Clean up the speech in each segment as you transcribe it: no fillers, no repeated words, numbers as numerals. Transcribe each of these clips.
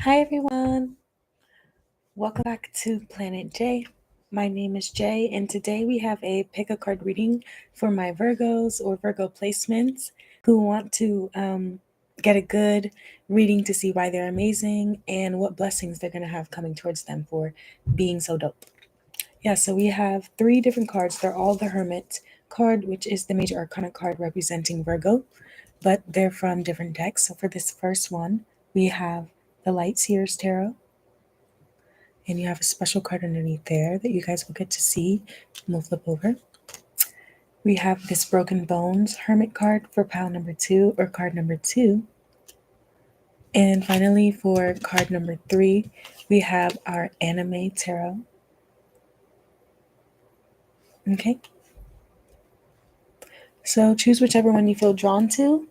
Hi everyone, welcome back to Planet J. My name is Jay, and today we have a pick a card reading for my Virgos or Virgo placements who want to get a good reading to see why they're amazing and what blessings they're going to have coming towards them for being so dope. Yeah, so we have three different cards. They're all the Hermit card, which is the major arcana card representing Virgo, but they're from different decks. So for this first one, we have the Light Seers Tarot. And you have a special card underneath there that you guys will get to see. We'll flip over. We have this Broken Bones Hermit card for pile number 2 or card number 2. And finally, for card number 3, we have our Anime Tarot. Okay. So choose whichever one you feel drawn to.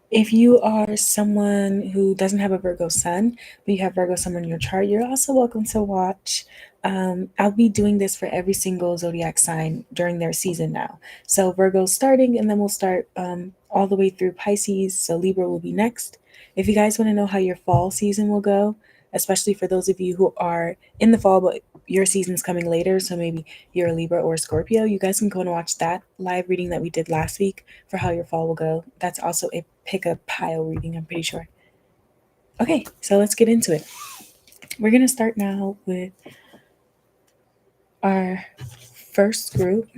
If you are someone who doesn't have a Virgo sun, but you have Virgo sun in your chart, you're also welcome to watch. I'll be doing this for every single zodiac sign during their season now. So Virgo's starting, and then we'll start all the way through Pisces. So Libra will be next. If you guys want to know how your fall season will go, especially for those of you who are in the fall, but your season's coming later, so maybe you're a Libra or a Scorpio, you guys can go and watch that live reading that we did last week for how your fall will go. That's also a pick a pile reading, I'm pretty sure. Okay, so let's get into it. We're going to start now with our first group.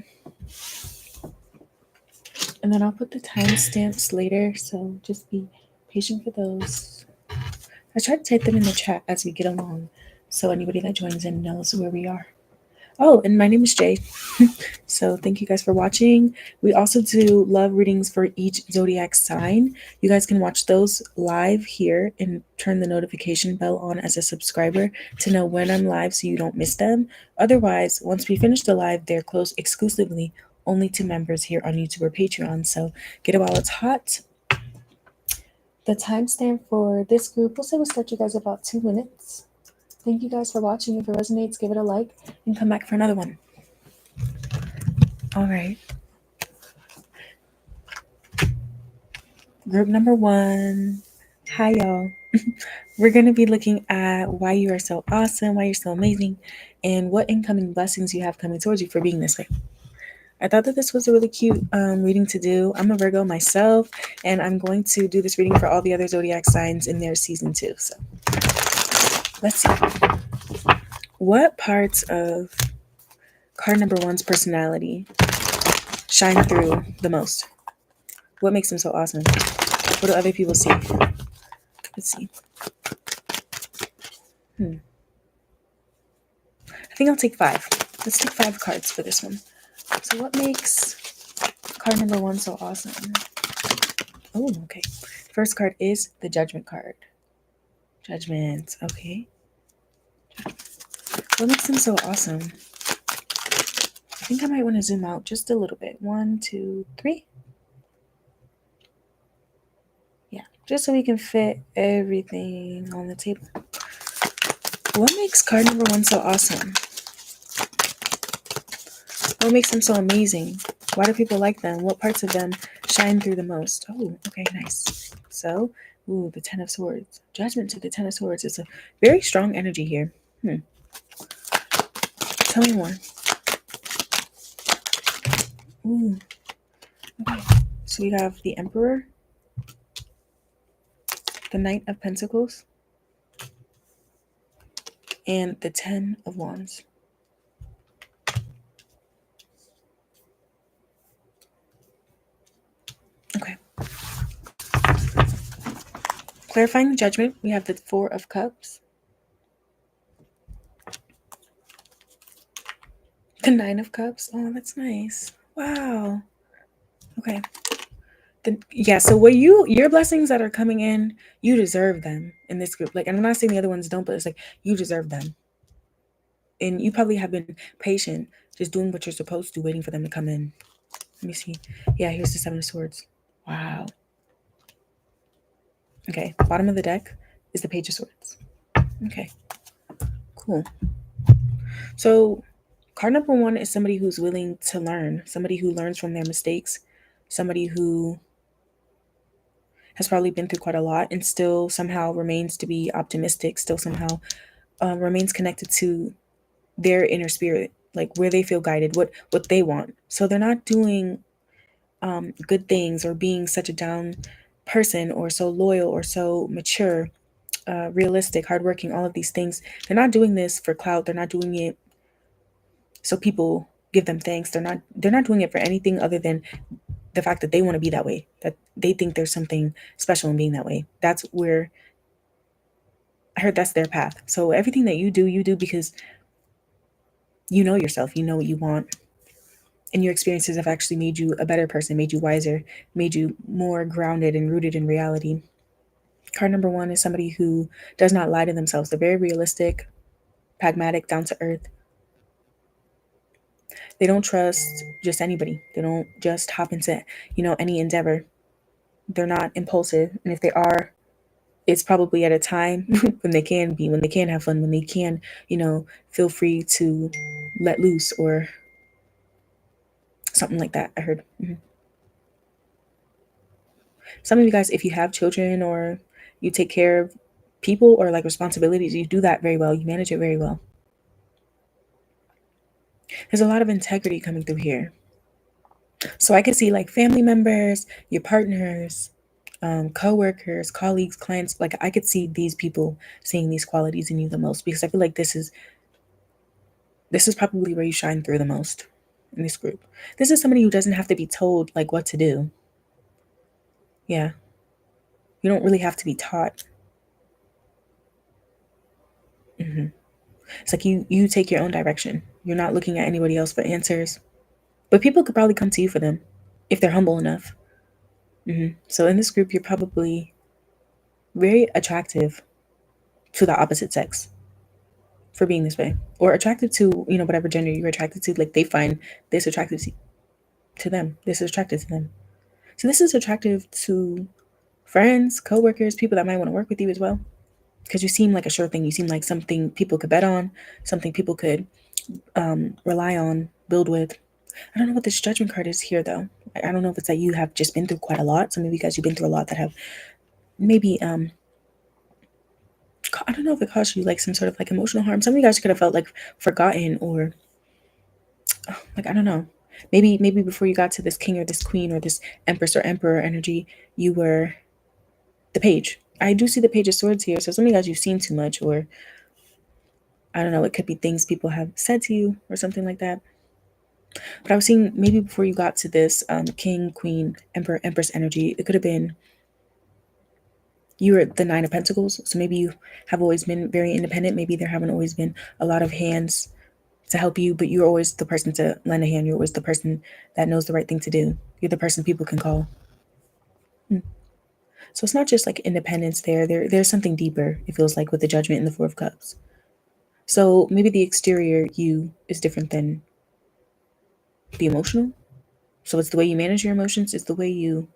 And then I'll put the timestamps later, so just be patient for those. I try to type them in the chat as we get along, so anybody that joins in knows where we are. Oh, and my name is Jay. So thank you guys for watching. We also do love readings for each zodiac sign. You guys can watch those live here and turn the notification bell on as a subscriber to know when I'm live so you don't miss them. Otherwise, once we finish the live, they're closed exclusively only to members here on YouTube or Patreon. So get it while it's hot. The timestamp for this group, we'll say we'll start you guys about 2 minutes. Thank you guys for watching. If it resonates, give it a like and come back for another one. All right. Group number 1. Hi, y'all. We're going to be looking at why you are so awesome, why you're so amazing, and what incoming blessings you have coming towards you for being this way. I thought that this was a really cute reading to do. I'm a Virgo myself, and I'm going to do this reading for all the other zodiac signs in their season 2. So let's see. What parts of card number 1's personality shine through the most? What makes them so awesome? What do other people see? Let's see. I think I'll take 5. Let's take 5 cards for this one. So what makes card number 1 so awesome? Oh, okay. First card is the Judgment card. Judgment, okay. What makes them so awesome? I think I might want to zoom out just a little bit. 1, 2, 3. Yeah, just so we can fit everything on the table. What makes card number 1 so awesome? What makes them so amazing? Why do people like them? What parts of them shine through the most? Oh, okay, nice. So, the 10 of Swords. Judgment to the 10 of Swords. It's a very strong energy here. Tell me more. Ooh. Okay. So we have the Emperor, the Knight of Pentacles, and the 10 of Wands. Okay. Clarifying the Judgment, we have the 4 of Cups, the 9 of Cups. Oh, that's nice. Wow. Okay. So what your blessings that are coming in, you deserve them in this group. Like, and I'm not saying the other ones don't, but it's like you deserve them. And you probably have been patient, just doing what you're supposed to, waiting for them to come in. Let me see. Yeah, here's the 7 of Swords. Wow. Okay, bottom of the deck is the Page of Swords. Okay, cool. So card number 1 is somebody who's willing to learn, somebody who learns from their mistakes, somebody who has probably been through quite a lot and still somehow remains to be optimistic, still somehow remains connected to their inner spirit, like where they feel guided, what they want. So they're not doing good things or being such a down person or so loyal or so mature, realistic, hardworking, all of these things. They're not doing this for clout. They're not doing it so people give them thanks. They're not doing it for anything other than the fact that they want to be that way, that they think there's something special in being that way. That's where I heard that's their path. So everything that you do because you know yourself, you know what you want, and your experiences have actually made you a better person, made you wiser, made you more grounded and rooted in reality. Card number 1 is somebody who does not lie to themselves. They're very realistic, pragmatic, down to earth. They don't trust just anybody. They don't just hop into, any endeavor. They're not impulsive. And if they are, it's probably at a time when they can have fun, when they can, feel free to let loose or something like that. I heard. Some of you guys, if you have children or you take care of people or like responsibilities, you do that very well. You manage it very well. There's a lot of integrity coming through here. So I could see like family members, your partners, co-workers, colleagues, clients. Like I could see these people seeing these qualities in you the most, because I feel like this is probably where you shine through the most in this group. This is somebody who doesn't have to be told like what to do. Yeah. You don't really have to be taught. It's like you take your own direction. You're not looking at anybody else for answers. But people could probably come to you for them if they're humble enough. So in this group, you're probably very attractive to the opposite sex for being this way, or attractive to, whatever gender you're attracted to. Like they find this attractive to them. This is attractive to them. So this is attractive to friends, coworkers, people that might want to work with you as well. Because you seem like a sure thing. You seem like something people could bet on, something people could rely on, build with. I don't know what this judgment card is here, though. I don't know if it's that you have just been through quite a lot. Some of you guys, you've been through a lot that have maybe, I don't know if it caused you like some sort of like emotional harm. Some of you guys could have felt like forgotten or like, I don't know. Maybe before you got to this king or this queen or this empress or emperor energy, you were the page. I do see the page of swords here. So some of you guys, you've seen too much, or I don't know, it could be things people have said to you or something like that. But I was seeing maybe before you got to this king, queen, emperor, empress energy, it could have been you were the 9 of Pentacles. So maybe you have always been very independent. Maybe there haven't always been a lot of hands to help you, but you're always the person to lend a hand. You're always the person that knows the right thing to do. You're the person people can call. So it's not just like independence there's something deeper, it feels like, with the Judgment and the 4 of Cups. So maybe the exterior you is different than the emotional. So it's the way you manage your emotions, it's the way you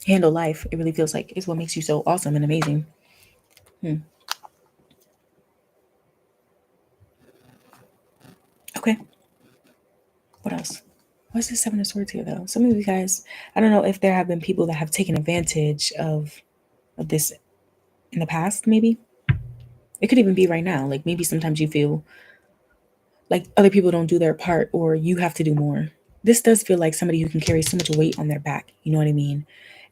handle life. It really feels like is what makes you so awesome and amazing. Okay. What else? What's the 7 of Swords here, though? Some of you guys, I don't know if there have been people that have taken advantage of this in the past, maybe. It could even be right now. Like maybe sometimes you feel like other people don't do their part or you have to do more. This does feel like somebody who can carry so much weight on their back. You know what I mean?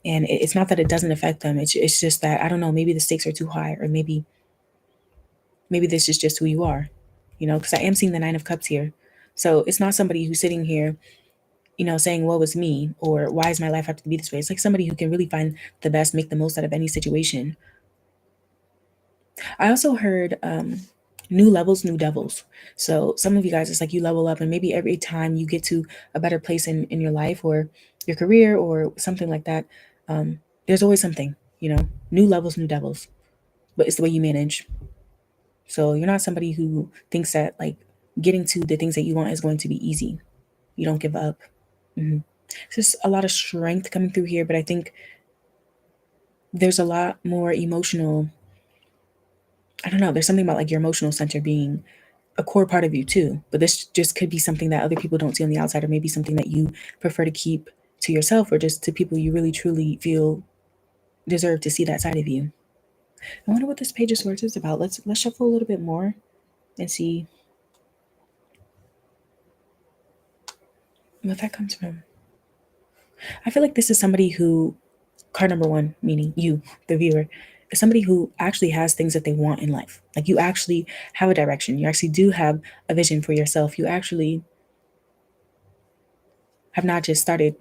And it's not that it doesn't affect them. It's just that, I don't know, maybe the stakes are too high, or maybe this is just who you are, because I am seeing the 9 of Cups here. So it's not somebody who's sitting here, saying, woe is me, or why does my life have to be this way? It's like somebody who can really find the best, make the most out of any situation. I also heard new levels, new devils. So some of you guys, it's like you level up, and maybe every time you get to a better place in your life or your career or something like that, there's always something, new levels, new devils. But it's the way you manage. So you're not somebody who thinks that like getting to the things that you want is going to be easy. You don't give up. It's just a lot of strength coming through here, but I think there's a lot more emotional. I don't know. There's something about like your emotional center being a core part of you too. But this just could be something that other people don't see on the outside, or maybe something that you prefer to keep to yourself or just to people you really truly feel deserve to see that side of you. I wonder what this Page of Swords is about. Let's shuffle a little bit more and see what that comes from. I feel like this is somebody who, card number one, meaning you, the viewer, is somebody who actually has things that they want in life. Like you actually have a direction. You actually do have a vision for yourself. You actually have not just started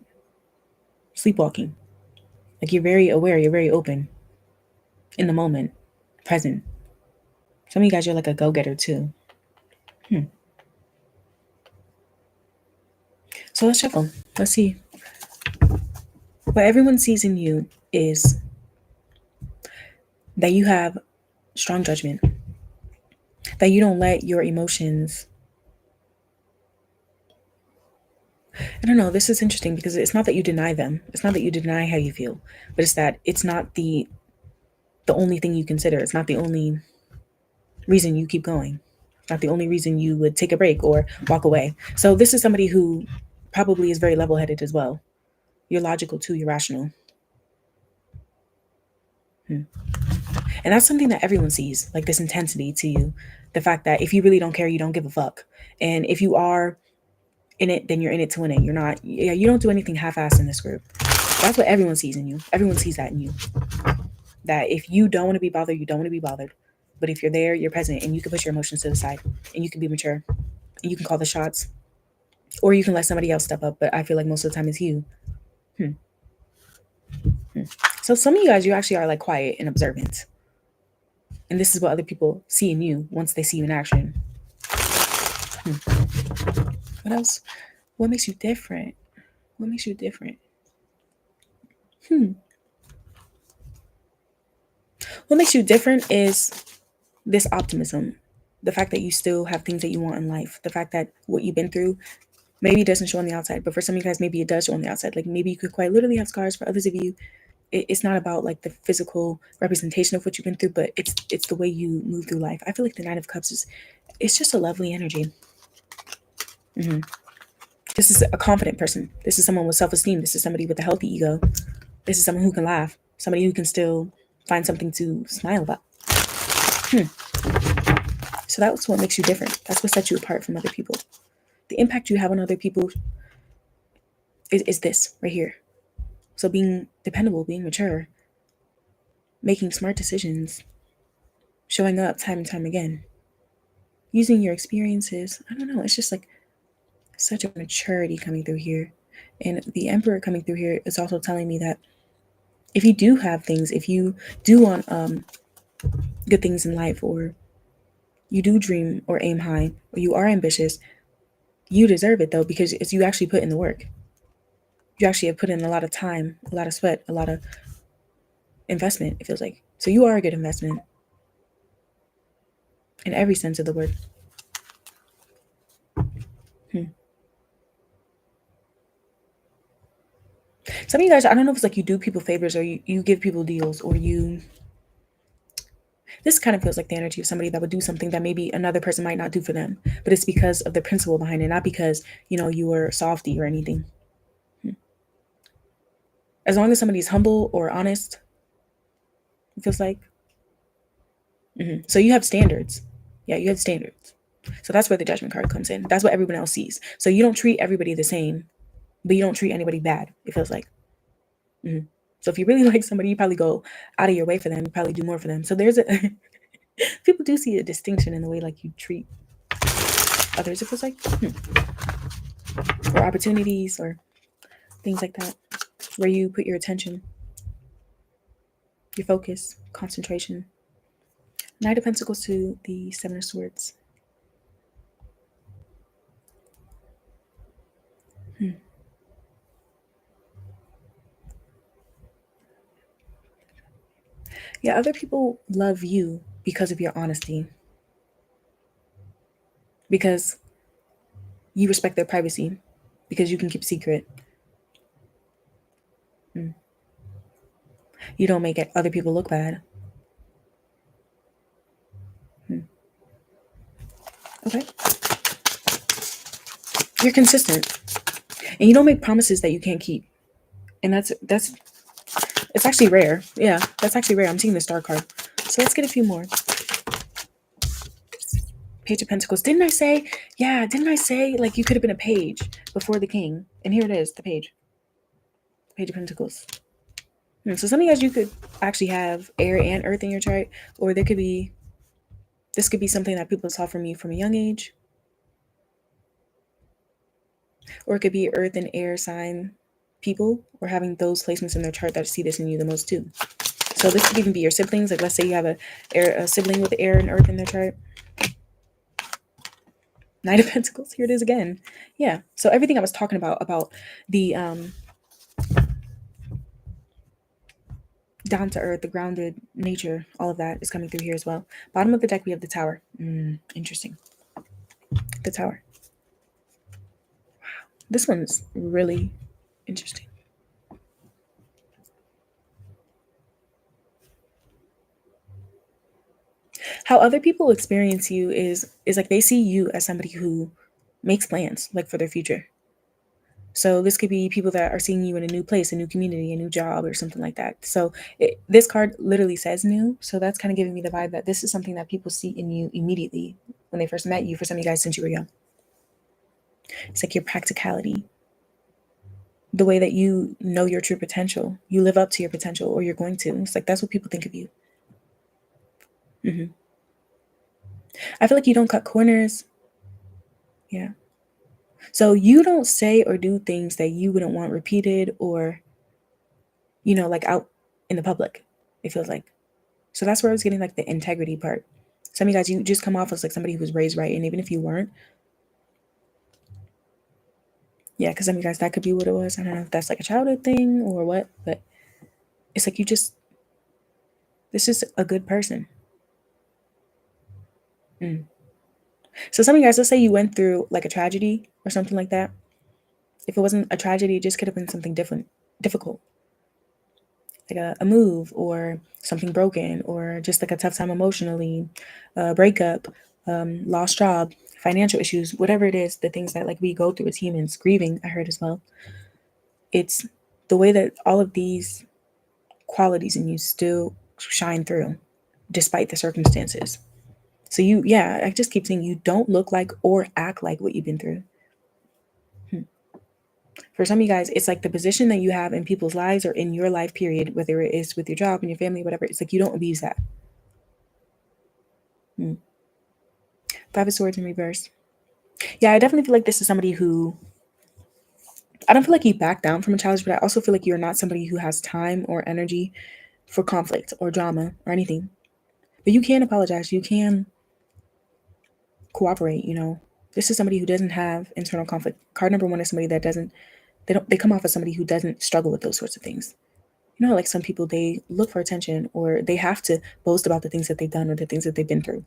sleepwalking. Like you're very aware, you're very open in the moment, present. Some of you guys, you're like a go-getter too. So let's shuffle. Let's see. What everyone sees in you is that you have strong judgment, that you don't let your emotions. I don't know, this is interesting because it's not that you deny them. It's not that you deny how you feel, but it's that it's not the only thing you consider. It's not the only reason you keep going. It's not the only reason you would take a break or walk away. So this is somebody who probably is very level-headed as well. You're logical too, you're rational. And that's something that everyone sees, like this intensity to you. The fact that if you really don't care, you don't give a fuck. And if you are in it, then you're in it to win it. You're not, you don't do anything half-assed in this group. That's what everyone sees in you. Everyone sees that in you. That if you don't want to be bothered, you don't want to be bothered. But if you're there, you're present, and you can push your emotions to the side, and you can be mature, and you can call the shots, or you can let somebody else step up. But I feel like most of the time it's you. So some of you guys, you actually are like quiet and observant. And this is what other people see in you once they see you in action. What else? What makes you different? What makes you different? What makes you different is this optimism. The fact that you still have things that you want in life. The fact that what you've been through maybe it doesn't show on the outside, but for some of you guys, maybe it does show on the outside. Like maybe you could quite literally have scars. For others of you, it's not about like the physical representation of what you've been through, but it's the way you move through life. I feel like the Knight of Cups it's just a lovely energy. This is a confident person. This is someone with self-esteem. This is somebody with a healthy ego. This is someone who can laugh. Somebody who can still find something to smile about. So that's what makes you different. That's what sets you apart from other people. The impact you have on other people is this right here. So being dependable, being mature, making smart decisions, showing up time and time again, using your experiences. I don't know. It's just like such a maturity coming through here. And the Emperor coming through here is also telling me that if you do have things, if you do want good things in life, or you do dream or aim high, or you are ambitious, you deserve it though, because it's you actually put in the work. You actually have put in a lot of time, a lot of sweat, a lot of investment, it feels like. So you are a good investment in every sense of the word. Some of you guys, I don't know if it's like you do people favors or you give people deals, or this kind of feels like the energy of somebody that would do something that maybe another person might not do for them, but it's because of the principle behind it, not because, you were softy or anything. As long as somebody's humble or honest, it feels like. So you have standards. Yeah, you have standards. So that's where the Judgment card comes in. That's what everyone else sees. So you don't treat everybody the same, but you don't treat anybody bad, it feels like. So if you really like somebody, you probably go out of your way for them. You probably do more for them. So there's a people do see a distinction in the way like you treat others. It feels like, or opportunities or things like that, where you put your attention, your focus, concentration. Knight of Pentacles to the Seven of Swords. Yeah, other people love you because of your honesty, because you respect their privacy, because you can keep secret. You don't make other people look bad. Okay. You're consistent. And you don't make promises that you can't keep. And that's it's actually rare. Yeah, that's actually rare. I'm seeing the star card. So let's get a few more. Page of Pentacles. Didn't I say? Yeah, didn't I say like you could have been a page before the king? And here it is, the page. Page of Pentacles. So some of you guys, you could actually have air and earth in your chart, or there could be, this could be something that people saw from you from a young age, or it could be earth and air sign people, or having those placements in their chart that see this in you the most too. So this could even be your siblings. Like let's say you have a sibling with air and earth in their chart. Knight of Pentacles. Here it is again. Yeah. So everything I was talking about the down to earth, the grounded nature, all of that is coming through here as well. Bottom of the deck, we have the Tower. Interesting. The Tower. Wow. This one's really interesting. How other people experience you is like they see you as somebody who makes plans like for their future. So this could be people that are seeing you in a new place, a new community, a new job, or something like that. So this card literally says new. So that's kind of giving me the vibe that this is something that people see in you immediately when they first met you, for some of you guys since you were young. It's like your practicality, the way that you know your true potential. You live up to your potential, or you're going to. It's like that's what people think of you. I feel like you don't cut corners. Yeah. So you don't say or do things that you wouldn't want repeated, or, like out in the public, it feels like. So that's where I was getting like the integrity part. Some of you guys, you just come off as like somebody who was raised right. And even if you weren't, yeah, because some of you guys, that could be what it was. I don't know if that's like a childhood thing or what, but it's like this is a good person. So some of you guys, let's say you went through like a tragedy or something like that. If it wasn't a tragedy, it just could have been something difficult, like a move or something broken, or just like a tough time emotionally, breakup, lost job, financial issues, whatever it is, the things that like we go through as humans, grieving, I heard as well. It's the way that all of these qualities in you still shine through despite the circumstances. So I just keep saying you don't look like or act like what you've been through. For some of you guys, it's like the position that you have in people's lives or in your life period, whether it is with your job and your family, whatever, it's like you don't abuse that. Five of Swords in reverse. Yeah, I definitely feel like this is somebody who, I don't feel like you back down from a challenge, but I also feel like you're not somebody who has time or energy for conflict or drama or anything. But you can apologize. You can cooperate, This is somebody who doesn't have internal conflict. Card number one is somebody that they come off as somebody who doesn't struggle with those sorts of things. Like some people, they look for attention, or they have to boast about the things that they've done or the things that they've been through.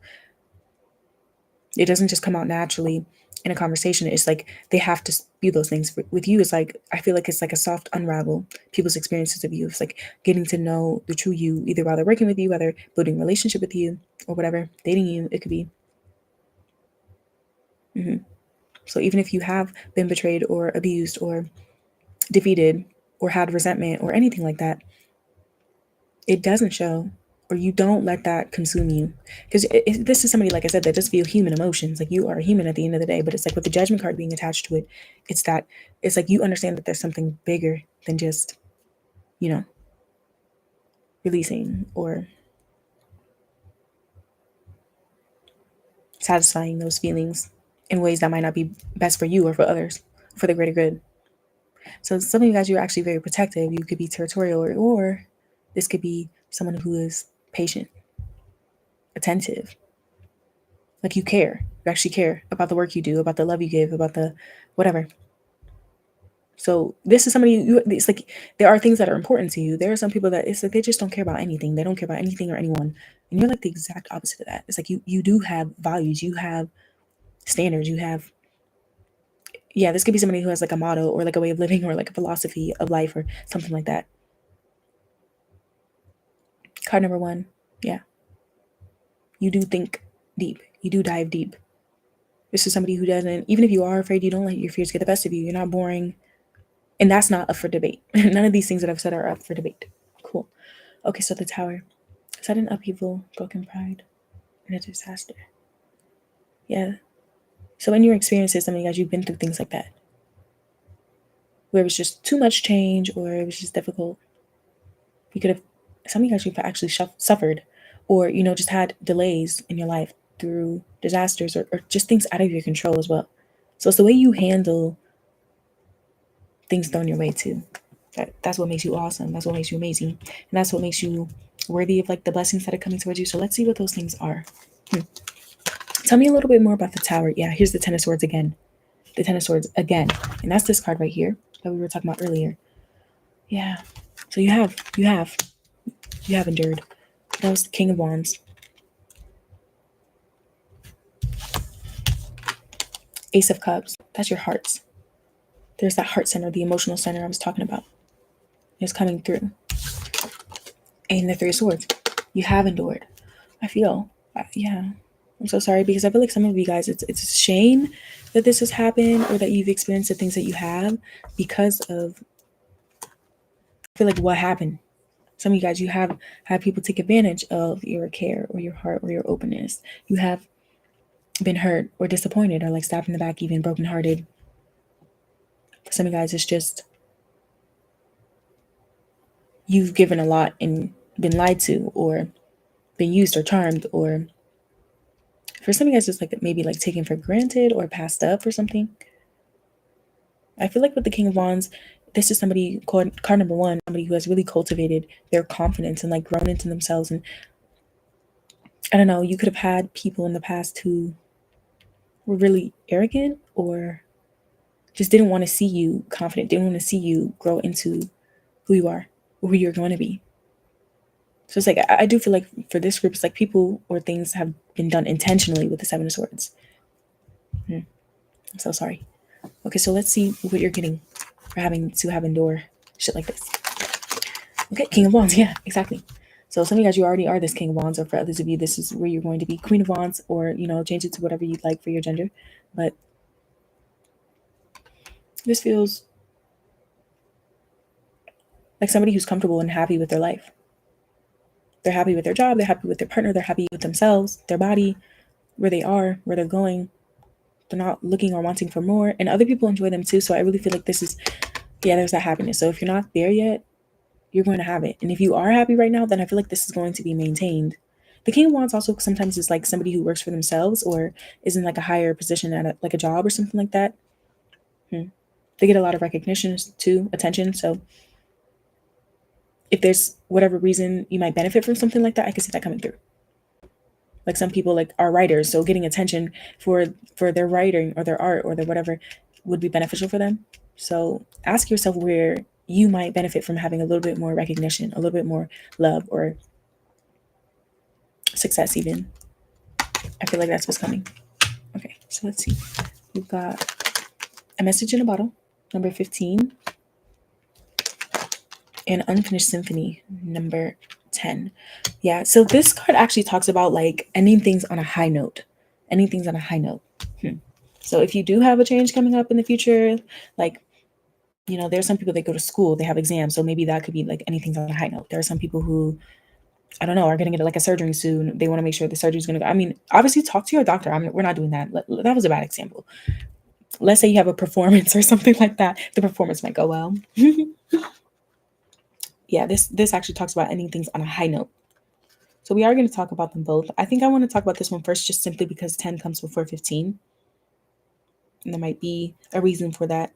It doesn't just come out naturally in a conversation. It's like they have to spew those things. With you, it's like, I feel like it's like a soft unravel people's experiences of you. It's like getting to know the true you, either while they're working with you, whether building a relationship with you, or whatever, dating you, it could be. So even if you have been betrayed or abused or defeated or had resentment or anything like that, it doesn't show, or you don't let that consume you. Because this is somebody, like I said, that does feel human emotions. Like you are a human at the end of the day, but it's like with the Judgment card being attached to it, it's like you understand that there's something bigger than just, releasing or satisfying those feelings in ways that might not be best for you or for others, for the greater good. So some of you guys, you're actually very protective. You could be territorial, or this could be someone who is patient, attentive. Like you care. You actually care about the work you do, about the love you give, about the whatever. So this is somebody it's like there are things that are important to you. There are some people that it's like they just don't care about anything. They don't care about anything or anyone. And you're like the exact opposite of that. It's like you do have values, you have standards, you have, this could be somebody who has like a motto or like a way of living or like a philosophy of life or something like that. Card number one, yeah. You do think deep. You do dive deep. This is somebody who doesn't, even if you are afraid, you don't let your fears get the best of you. You're not boring. And that's not up for debate. None of these things that I've said are up for debate. Cool. Okay, so the Tower. Sudden upheaval, broken pride, and a disaster. Yeah. So in your experiences, some of you guys, you've been through things like that, where it was just too much change or it was just difficult. You could have, some of you guys, you've actually suffered or, just had delays in your life through disasters or just things out of your control as well. So it's the way you handle things thrown your way too. That's what makes you awesome. That's what makes you amazing. And that's what makes you worthy of like the blessings that are coming towards you. So let's see what those things are. Tell me a little bit more about the Tower. Yeah, here's the Ten of Swords again. The Ten of Swords again. And that's this card right here that we were talking about earlier. Yeah. So you have endured. That was the King of Wands. Ace of Cups. That's your hearts. There's that heart center, the emotional center I was talking about. It's coming through. And the Three of Swords. You have endured. I feel, yeah. I'm so sorry because I feel like some of you guys, it's a shame that this has happened or that you've experienced the things that you have because of, I feel like what happened. Some of you guys, you have had people take advantage of your care or your heart or your openness. You have been hurt or disappointed or like stabbed in the back, even brokenhearted. For some of you guys, it's just you've given a lot and been lied to or been used or charmed, or for some of you guys, it's like maybe like taken for granted or passed up or something. I feel like with the King of Wands, this is somebody called card number one, somebody who has really cultivated their confidence and like grown into themselves. And I don't know, you could have had people in the past who were really arrogant or just didn't want to see you confident, didn't want to see you grow into who you are or who you're going to be. So it's like, I do feel like for this group, it's like people or things have been done intentionally with the Seven of Swords. I'm so sorry. Okay, so let's see what you're getting for having to have endure shit like this. Okay, King of Wands, yeah, exactly. So some of you guys, you already are this King of Wands, or for others of you, this is where you're going to be Queen of Wands, or, change it to whatever you'd like for your gender. But this feels like somebody who's comfortable and happy with their life. They're happy with their job, they're happy with their partner, they're happy with themselves, their body, where they are, where they're going. They're not looking or wanting for more, and other people enjoy them too. So I really feel like this is, yeah, there's that happiness. So if you're not there yet, you're going to have it. And if you are happy right now, then I feel like this is going to be maintained. The King of Wands also sometimes is like somebody who works for themselves or is in like a higher position at like a job or something like that. They get a lot of recognition too, attention. So if there's whatever reason you might benefit from something like that, I can see that coming through. Like some people like are writers, so getting attention for their writing or their art or their whatever would be beneficial for them. So ask yourself where you might benefit from having a little bit more recognition, a little bit more love or success even. I feel like that's what's coming. Okay, so let's see. We've got a message in a bottle, number 15, and unfinished symphony, number 10. Yeah, so this card actually talks about like ending things on a high note. Ending things on a high note. So if you do have a change coming up in the future, like, there's some people that go to school, they have exams. So maybe that could be like anything's on a high note. There are some people who, I don't know, are going to get like a surgery soon. They want to make sure the surgery is going to go. I mean, obviously talk to your doctor. I mean, we're not doing that. That was a bad example. Let's say you have a performance or something like that. The performance might go well. Yeah, this actually talks about ending things on a high note. So we are going to talk about them both. I think I want to talk about this one first, just simply because 10 comes before 15. And there might be a reason for that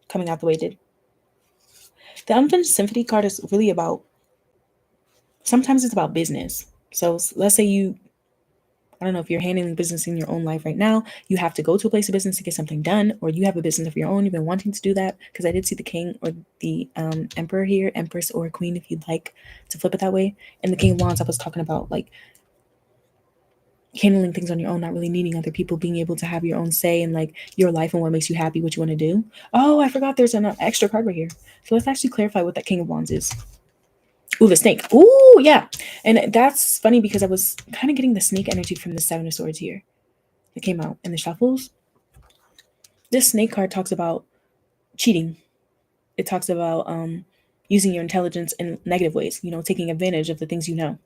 coming out the way it did. The unfinished symphony card is really about, sometimes it's about business. So let's say I don't know if you're handling business in your own life right now, you have to go to a place of business to get something done, or you have a business of your own, you've been wanting to do that, because I did see the king or the emperor here, empress or queen, if you'd like to flip it that way. And the King of Wands, I was talking about like handling things on your own, not really needing other people, being able to have your own say in like your life and what makes you happy, what you want to do. Oh, I forgot there's an extra card right here. So let's actually clarify what that King of Wands is. Ooh, the snake. Ooh, yeah. And that's funny because I was kind of getting the snake energy from the Seven of Swords here. It came out in the shuffles. This snake card talks about cheating. it talks about using your intelligence in negative ways, taking advantage of the things you know,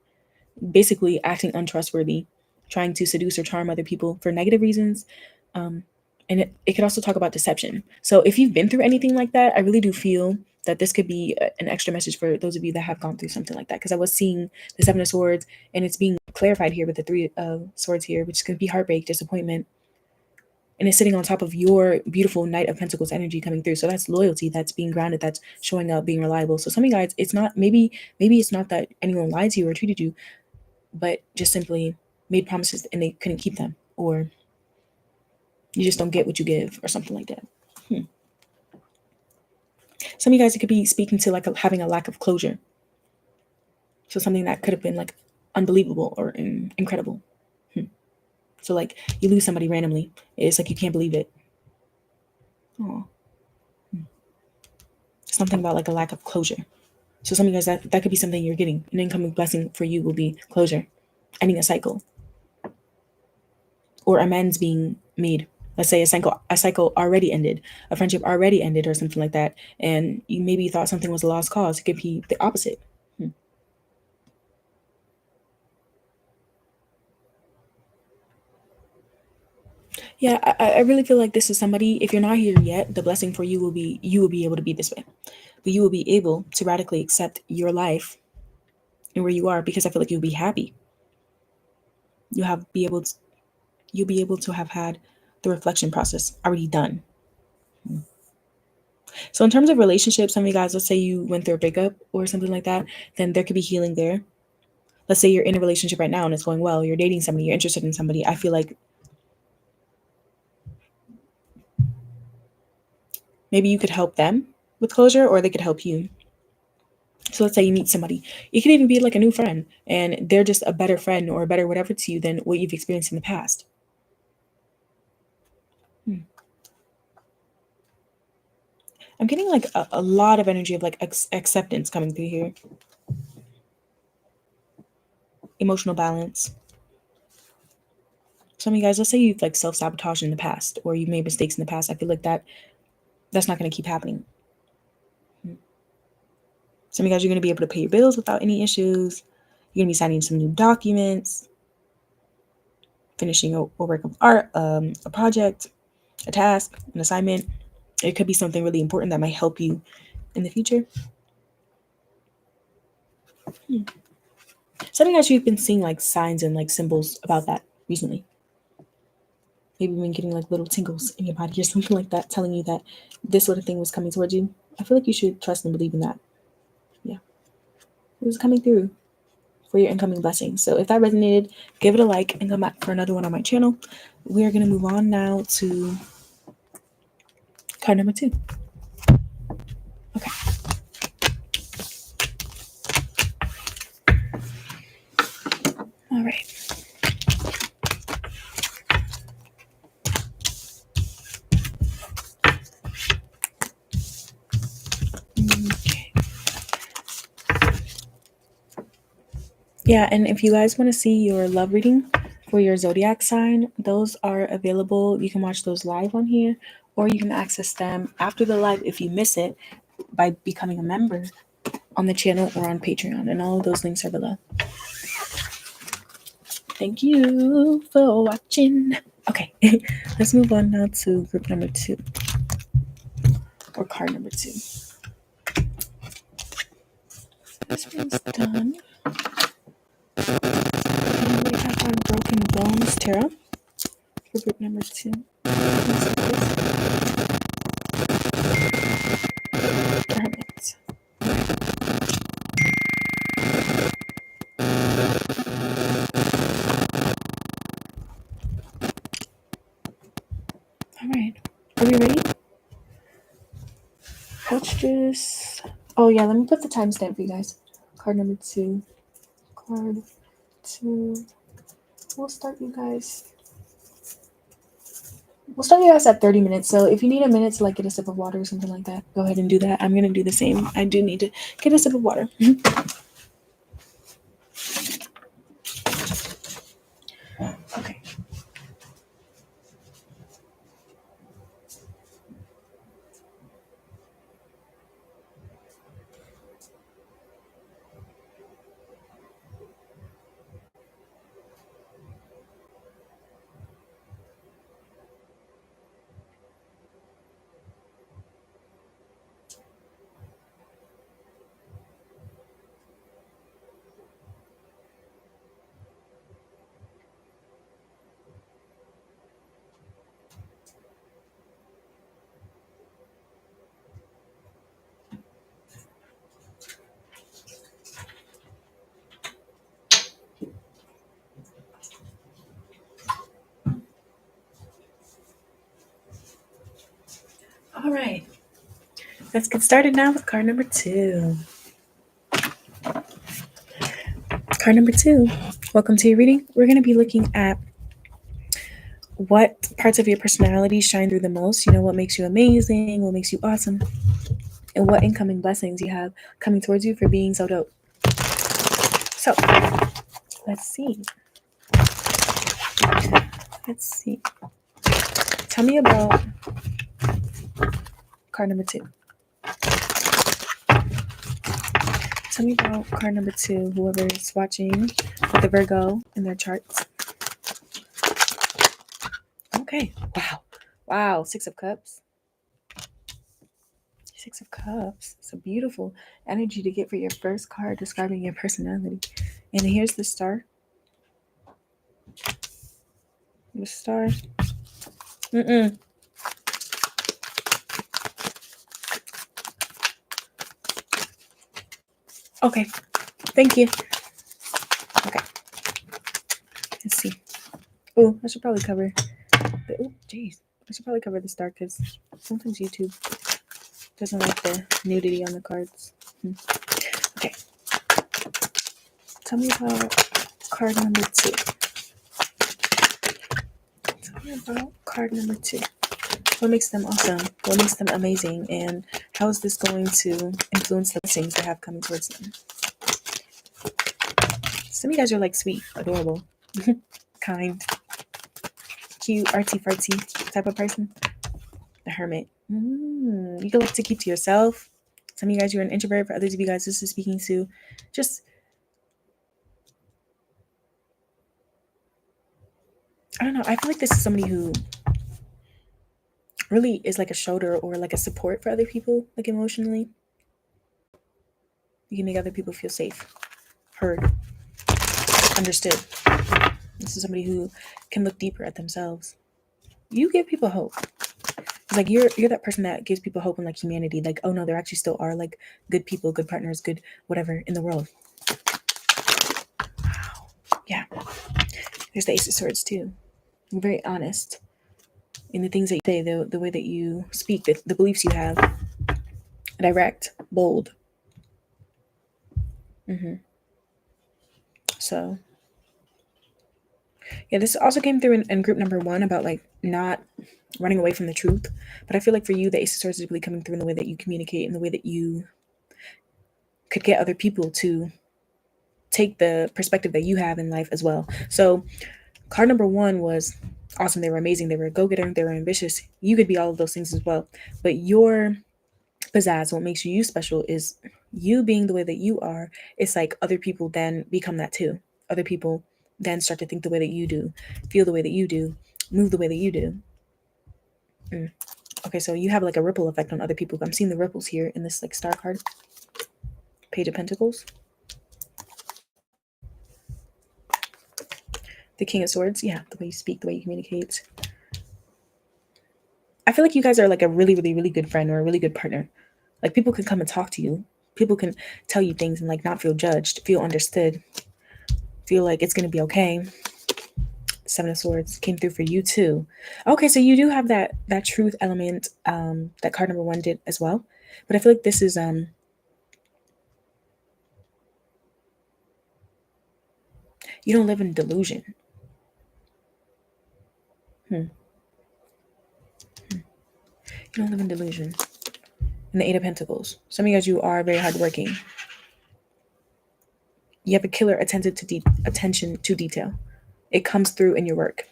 basically acting untrustworthy, trying to seduce or charm other people for negative reasons. And it could also talk about deception. So if you've been through anything like that, I really do feel that this could be an extra message for those of you that have gone through something like that. Because I was seeing the Seven of Swords, and it's being clarified here with the Three of Swords here, which could be heartbreak, disappointment. And it's sitting on top of your beautiful Knight of Pentacles energy coming through. So that's loyalty, that's being grounded, that's showing up, being reliable. So some of you guys, it's not, maybe it's not that anyone lied to you or treated you, but just simply made promises and they couldn't keep them, or you just don't get what you give, or something like that. Some of you guys, it could be speaking to like having a lack of closure. So something that could have been like unbelievable or incredible. So like you lose somebody randomly, it's like you can't believe it. Oh, something about like a lack of closure. So some of you guys, that could be something you're getting. An incoming blessing for you will be closure, ending a cycle, or amends being made. Let's say a cycle already ended, a friendship already ended, or something like that, and you maybe thought something was a lost cause. It could be the opposite. Yeah, I really feel like this is somebody, if you're not here yet, the blessing for you will be, you will be able to be this way. But you will be able to radically accept your life and where you are, because I feel like you'll be happy. You'll be able to have had the reflection process already done. So in terms of relationships, some of you guys, let's say you went through a breakup or something like that, then there could be healing there. Let's say you're in a relationship right now and it's going well, you're dating somebody, you're interested in somebody. I feel like maybe you could help them with closure, or they could help you. So let's say you meet somebody. It could even be like a new friend, and they're just a better friend or a better whatever to you than what you've experienced in the past. I'm getting like a lot of energy of like acceptance coming through here. Emotional balance. Some of you guys, let's say you've like self-sabotaged in the past, or you've made mistakes in the past. I feel like that's not going to keep happening. Some of you guys are going to be able to pay your bills without any issues. You're going to be signing some new documents, finishing a work of art, a project, a task, an assignment. It could be something really important that might help you in the future. Some of you guys, you've been seeing like signs and like symbols about that recently. Maybe you've been getting like little tingles in your body or something like that, telling you that this sort of thing was coming towards you. I feel like you should trust and believe in that. Yeah. It was coming through for your incoming blessings. So if that resonated, give it a like and come back for another one on my channel. We are going to move on now to card number 2. Okay. All right. Okay. Yeah, and if you guys want to see your love reading for your zodiac sign, those are available. You can watch those live on here, or you can access them after the live if you miss it by becoming a member on the channel or on Patreon, and all of those links are below. Thank you for watching. Okay, let's move on now to group number 2, or card number 2. This one's done. And we have our Broken Bones Tarot for group number 2. Hermit. All right, are we ready? Let's just. Oh yeah, let me put the timestamp for you guys. Card number 2. Card 2. We'll start you guys at 30 minutes. So if you need a minute to like get a sip of water or something like that, go ahead and do that. I'm gonna do the same. I do need to get a sip of water. Okay. All right. Let's get started now with card number 2. Card number 2. Welcome to your reading. We're going to be looking at what parts of your personality shine through the most. You know, what makes you amazing, what makes you awesome, and what incoming blessings you have coming towards you for being so dope. So, let's see. Tell me about card number 2. Tell me about card number 2, whoever is watching with the Virgo in their charts. Okay. Wow. 6 of Cups. 6 of Cups. It's a beautiful energy to get for your first card describing your personality. And here's the star. The star. Okay. Thank you. Okay. Let's see. Oh, I should probably cover the star because sometimes YouTube doesn't like the nudity on the cards. Okay. Tell me about card number 2. What makes them awesome? What makes them amazing? And how is this going to influence the blessings they have coming towards them? Some of you guys are like sweet, adorable, kind, cute, artsy-fartsy type of person. The Hermit. You can like to keep to yourself. Some of you guys, you're an introvert. For others of you guys, this is speaking to just, I don't know. I feel like this is somebody who really is like a shoulder or like a support for other people, like emotionally. You can make other people feel safe, heard, understood. This is somebody who can look deeper at themselves. You give people hope. It's like you're that person that gives people hope in like humanity. Like, oh no, there actually still are like good people, good partners, good whatever in the world. Wow. Yeah. There's the Ace of Swords too. You're very honest in the things that you say, the way that you speak, the beliefs you have. Direct, bold. So, yeah, this also came through in group number 1 about like not running away from the truth. But I feel like for you, the Ace of Swords is really coming through in the way that you communicate, in the way that you could get other people to take the perspective that you have in life as well. So card number 1 was awesome. They were amazing. They were a go-getter. They were ambitious. You could be all of those things as well. But your pizzazz, what makes you special is you being the way that you are. It's like other people then become that too. Other people then start to think the way that you do, feel the way that you do, move the way that you do. Okay, so you have like a ripple effect on other people. I'm seeing the ripples here in this like star card. Page of Pentacles. The King of Swords. Yeah, the way you speak, the way you communicate. I feel like you guys are like a really, really, really good friend or a really good partner. Like people can come and talk to you. People can tell you things and like not feel judged, feel understood, feel like it's going to be okay. 7 of Swords came through for you too. Okay, so you do have that truth element that card number 1 did as well. But I feel like this is you don't live in delusion. You don't live in delusion. And the 8 of Pentacles. Some of you guys, you are very hardworking. You have a killer attention to detail. It comes through in your work.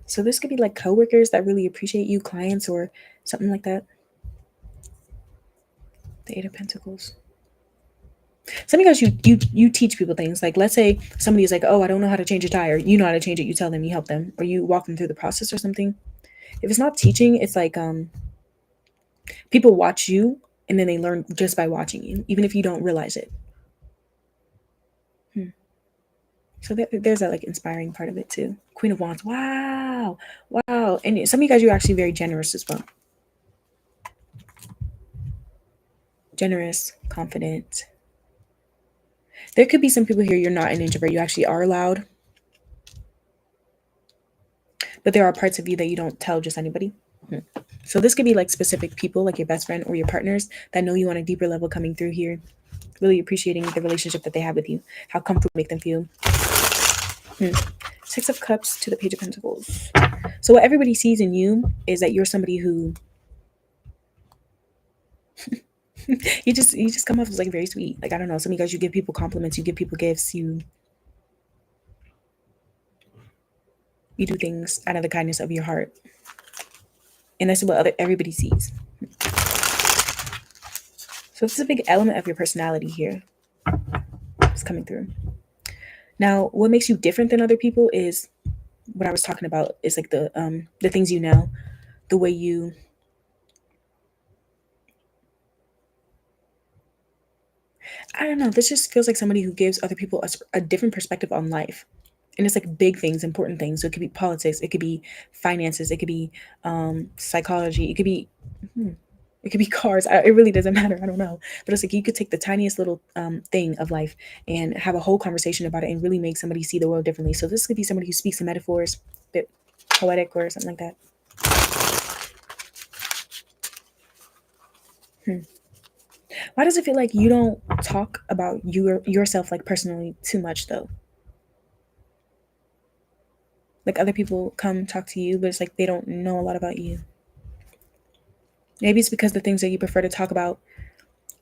So this could be like coworkers that really appreciate you, clients, or something like that. The 8 of Pentacles. Some of you guys, you teach people things. Like let's say somebody is like, oh, I don't know how to change a tire. You know how to change it. You tell them, you help them, or you walk them through the process or something. If it's not teaching, it's like people watch you and then they learn just by watching you, even if you don't realize it. So there's that like inspiring part of it too. Queen of Wands. Wow. And some of you guys, you're actually very generous as well. Generous, confident. There could be some people here, you're not an introvert. You actually are loud. But there are parts of you that you don't tell just anybody. So this could be like specific people, like your best friend or your partners that know you on a deeper level coming through here, really appreciating the relationship that they have with you, how comfortable make them feel. Six of Cups to the Page of Pentacles. So what everybody sees in you is that you're somebody who you just come off as like very sweet. Like, I don't know, some of you guys, you give people compliments, you give people gifts, you do things out of the kindness of your heart. And that's what everybody sees. So this is a big element of your personality here. It's coming through. Now, what makes you different than other people is what I was talking about. Is like the things you know, the way you I don't know. This just feels like somebody who gives other people a different perspective on life. And it's like big things, important things. So it could be politics, it could be finances, it could be psychology, it could be cars. It really doesn't matter. I don't know. But it's like you could take the tiniest little thing of life and have a whole conversation about it and really make somebody see the world differently. So this could be somebody who speaks in metaphors, a bit poetic or something like that. Why does it feel like you don't talk about yourself like personally too much though? Like other people come talk to you, but it's like they don't know a lot about you. Maybe it's because the things that you prefer to talk about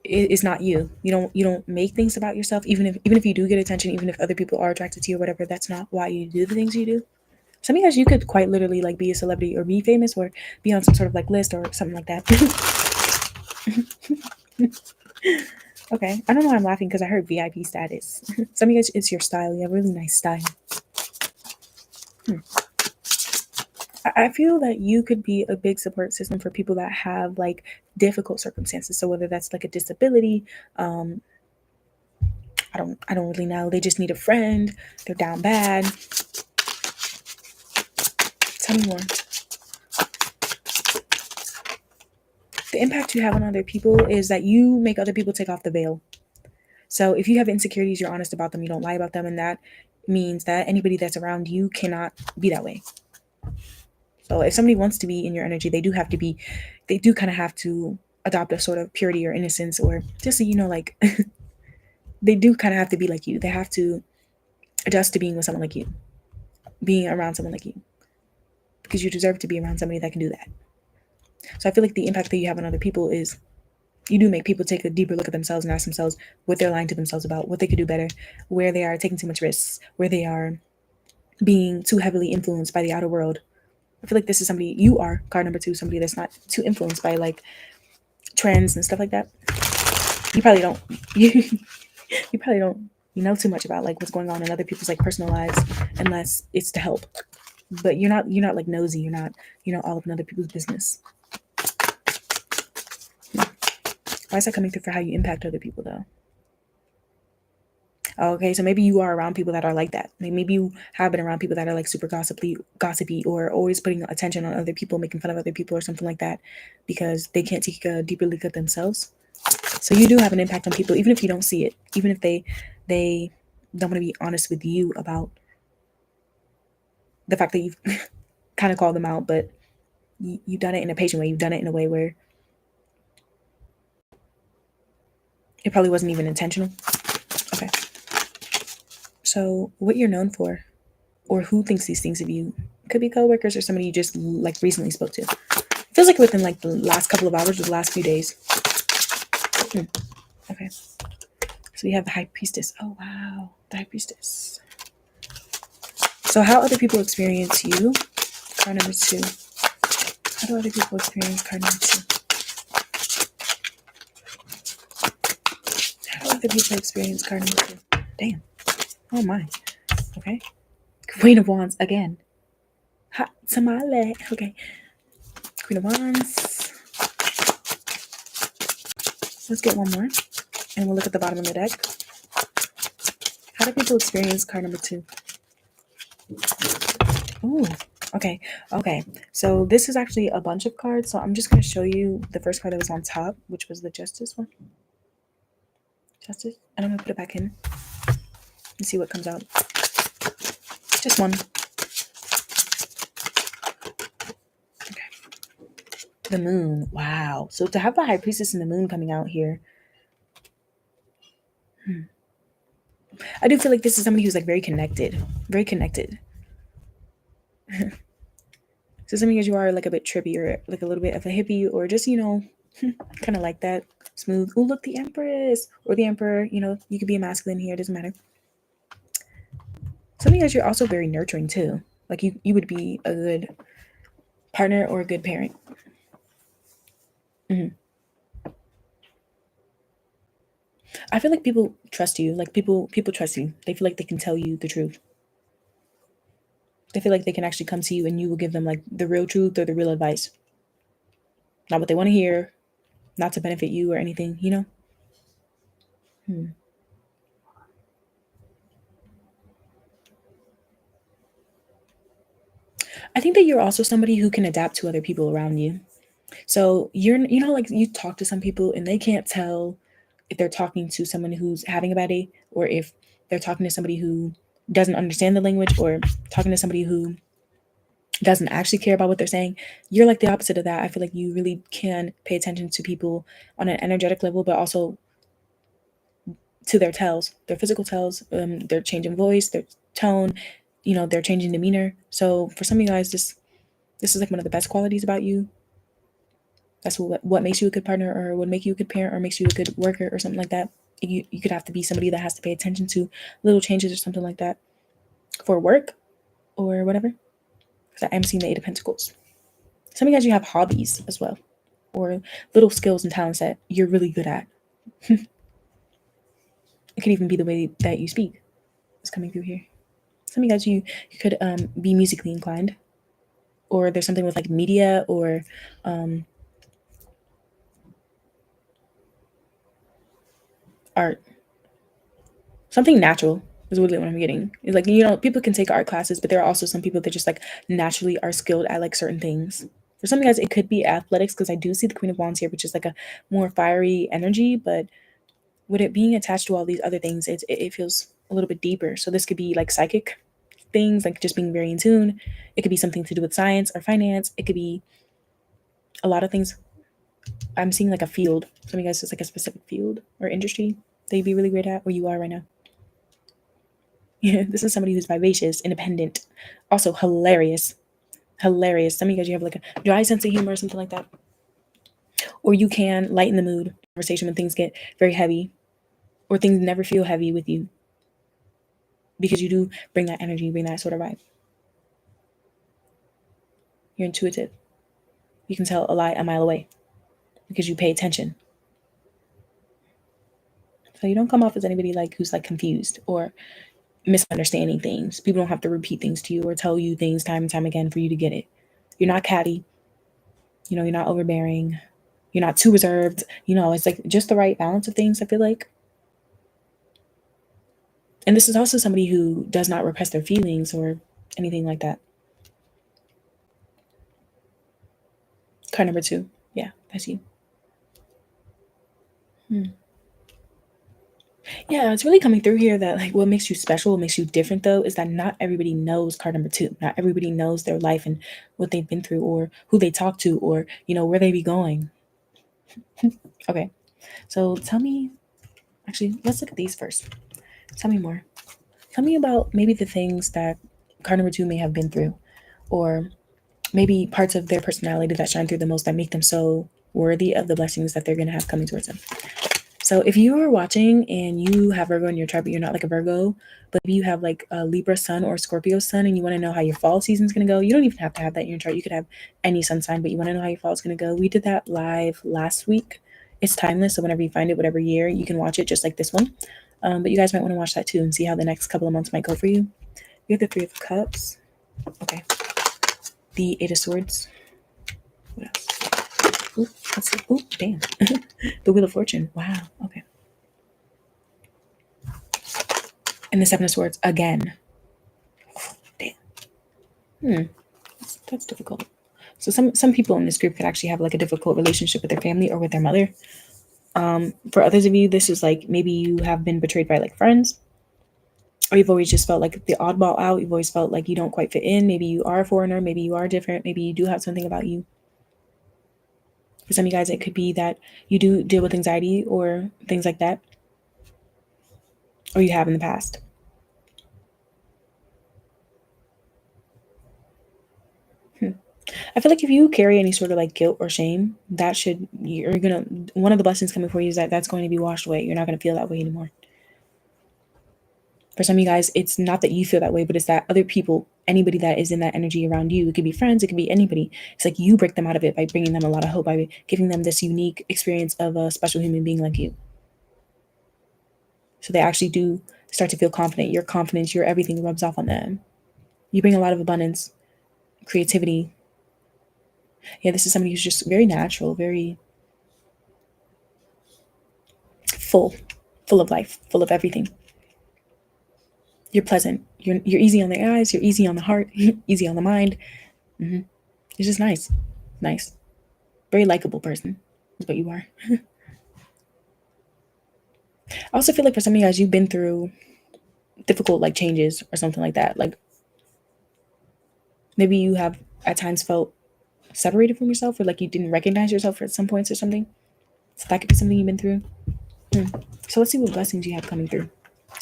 is not you. You don't make things about yourself, even if you do get attention, even if other people are attracted to you or whatever. That's not why you do the things you do. Some of you guys, you could quite literally like be a celebrity or be famous or be on some sort of like list or something like that. Okay, I don't know why I'm laughing because I heard VIP status. Some of you guys, it's your style. You have really nice style. I feel that you could be a big support system for people that have like difficult circumstances. So whether that's like a disability, I don't really know. They just need a friend. They're down bad. Tell me more. The impact you have on other people is that you make other people take off the veil. So if you have insecurities, you're honest about them. You don't lie about them, and that means that anybody that's around you cannot be that way. So if somebody wants to be in your energy, they do kind of have to adopt a sort of purity or innocence, or just so you know, like they do kind of have to be like you. They have to adjust to being with someone like you, being around someone like you, because you deserve to be around somebody that can do that. So I feel like the impact that you have on other people is you do make people take a deeper look at themselves and ask themselves what they're lying to themselves about, what they could do better, where they are taking too much risks, where they are being too heavily influenced by the outer world. I feel like this is somebody, you are card number 2, somebody that's not too influenced by like trends and stuff like that. You probably don't you probably don't know too much about like what's going on in other people's like personal lives unless it's to help. But you're not like nosy, you're not all up in other people's business. Why is that coming through for how you impact other people though? Okay, so maybe you are around people that are like that. Maybe you have been around people that are like super gossipy, or always putting attention on other people, making fun of other people or something like that, because they can't take a deeper look at themselves. So you do have an impact on people, even if you don't see it, even if they don't want to be honest with you about the fact that you've kind of called them out, but you've done it in a patient way. You've done it in a way where it probably wasn't even intentional. Okay. So what you're known for, or who thinks these things of you, could be coworkers or somebody you just like recently spoke to. It feels like within like the last couple of hours or the last few days. Okay. So we have the High Priestess. Oh wow, the High Priestess. So how other people experience you, card number 2. How do other people experience card number 2? How do other people experience card number 2? Damn. Oh my. Okay. Queen of Wands again. Hot tamale. Okay. Queen of Wands. Let's get one more. And we'll look at the bottom of the deck. How do people experience card number 2? Ooh. Okay. So this is actually a bunch of cards. So I'm just going to show you the first card that was on top, which was the Justice one. Justice. And I'm going to put it back in and see what comes out. Just one. Okay. The moon. Wow. So to have the high priestess and the moon coming out here, I do feel like this is somebody who's like very connected. Very connected. So some of you guys, you are like a bit trippy or like a little bit of a hippie or just, kind of like that. Smooth. Oh, look, the Empress or the Emperor. You could be a masculine here. It doesn't matter. Some of you guys, you're also very nurturing too. Like you would be a good partner or a good parent. I feel like people trust you. Like people trust you. They feel like they can tell you the truth. They feel like they can actually come to you and you will give them like the real truth or the real advice. Not what they want to hear, not to benefit you or anything, I think that you're also somebody who can adapt to other people around you. So like you talk to some people and they can't tell if they're talking to someone who's having a bad day or if they're talking to somebody who doesn't understand the language or talking to somebody who doesn't actually care about what they're saying. You're like the opposite of that. I feel like you really can pay attention to people on an energetic level, but also to their tells, their physical tells, their change in voice, their tone, their changing demeanor. So for some of you guys, this is like one of the best qualities about you. That's what makes you a good partner or would make you a good parent or makes you a good worker or something like that. You could have to be somebody that has to pay attention to little changes or something like that for work or whatever. Because I'm seeing the Eight of Pentacles. Some of you guys, you have hobbies as well or little skills and talents that you're really good at. It could even be the way that you speak is coming through here. Some of you guys, you could be musically inclined, or there's something with like media or art. Something natural is really what I'm getting. It's like, people can take art classes, but there are also some people that just like naturally are skilled at like certain things. For some of you guys, it could be athletics because I do see the Queen of Wands here, which is like a more fiery energy, but with it being attached to all these other things, it feels a little bit deeper. So this could be like psychic things, like just being very in tune. It could be something to do with science or finance. It could be a lot of things. I'm seeing like a field. Some of you guys, it's like a specific field or industry that you'd be really great at, where you are right now. Yeah, this is somebody who's vivacious, independent, also hilarious. Hilarious. Some of you guys, you have like a dry sense of humor or something like that. Or you can lighten the mood conversation when things get very heavy or things never feel heavy with you. Because you do bring that energy, bring that sort of vibe. You're intuitive. You can tell a lie a mile away because you pay attention. So you don't come off as anybody like who's like confused or misunderstanding things. People don't have to repeat things to you or tell you things time and time again for you to get it. You're not catty. You're not overbearing. You're not too reserved. It's like just the right balance of things, I feel like. And this is also somebody who does not repress their feelings or anything like that. Card number 2. Yeah, that's you. Yeah, it's really coming through here that like what makes you special, what makes you different though, is that not everybody knows card number 2. Not everybody knows their life and what they've been through or who they talk to or, where they be going. Okay. So tell me, actually, let's look at these first. Tell me more. Tell me about maybe the things that card number 2 may have been through, or maybe parts of their personality that shine through the most that make them so worthy of the blessings that they're going to have coming towards them. So if you are watching and you have Virgo in your chart, but you're not like a Virgo, but if you have like a Libra sun or Scorpio sun and you want to know how your fall season is going to go, you don't even have to have that in your chart. You could have any sun sign, but you want to know how your fall is going to go. We did that live last week. It's timeless, so whenever you find it, whatever year, you can watch it just like this one. But you guys might want to watch that too and see how the next couple of months might go for you. You have the Three of Cups. Okay. The Eight of Swords. What else? Ooh, let's see. Ooh, damn. The Wheel of Fortune. Wow. Okay. And the Seven of Swords again. Oh, damn. That's difficult. So some people in this group could actually have like a difficult relationship with their family or with their mother. For others of you, this is like maybe you have been betrayed by like friends, or you've always just felt like the oddball out. You've always felt like you don't quite fit in. Maybe you are a foreigner. Maybe you are different. Maybe you do have something about you. For some of you guys, it could be that you do deal with anxiety or things like that, or you have in the past. I feel like if you carry any sort of like guilt or shame, one of the blessings coming for you is that that's going to be washed away. You're not going to feel that way anymore. For some of you guys, it's not that you feel that way, but it's that other people, anybody that is in that energy around you, it could be friends, it could be anybody. It's like you break them out of it by bringing them a lot of hope, by giving them this unique experience of a special human being like you. So they actually do start to feel confident. Your confidence, your everything rubs off on them. You bring a lot of abundance, creativity. Yeah, this is somebody who's just very natural, very full of life, full of everything. You're pleasant. You're easy on the eyes. You're easy on the heart. Easy on the mind. Mm-hmm. It's just nice. Very likable person is what you are. I also feel like for some of you guys, you've been through difficult like changes or something like that. Like maybe you have at times felt separated from yourself, or like you didn't recognize yourself at some points or something. So that could be something you've been through. So let's see what blessings you have coming through.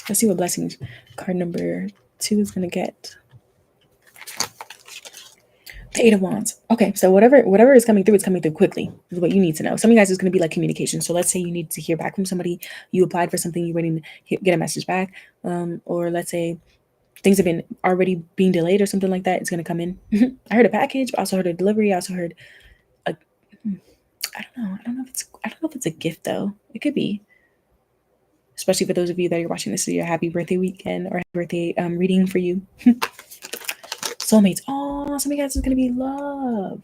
Let's see what blessings card number 2 is going to get. The 8 of Wands. Okay, so whatever is coming through, it's coming through quickly, is what you need to know. Some of you guys is going to be like communication. So let's say you need to hear back from somebody. You applied for something, you're waiting to get a message back. Or let's say things have been already being delayed or something like that. It's going to come in. I heard a package, but I also heard a delivery. I also heard a, I don't know if it's a gift though. It could be. Especially for those of you that are watching this is your happy birthday weekend or birthday reading for you. Soulmates. Oh, some of you guys is gonna be love.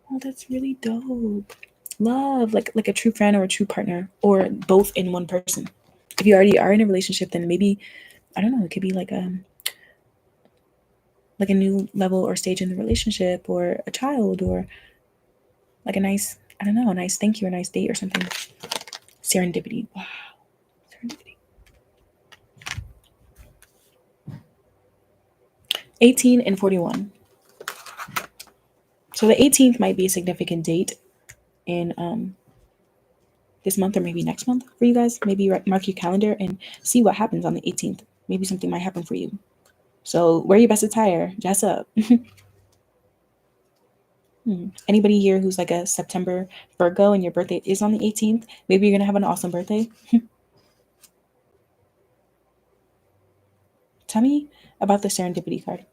Oh, that's really dope. Love, like a true friend or a true partner, or both in one person. If you already are in a relationship, then maybe I don't know. It could be like a new level or stage in the relationship, or a child, or like a nice thank you, or a nice date or something. Serendipity. Wow. Serendipity. 18 and 41. So the 18th might be a significant date in this month or maybe next month for you guys. Maybe mark your calendar and see what happens on the 18th. Maybe something might happen for you. So wear your best attire, dress up. Anybody here who's like a September Virgo and your birthday is on the 18th, maybe you're going to have an awesome birthday. Tell me about the serendipity card.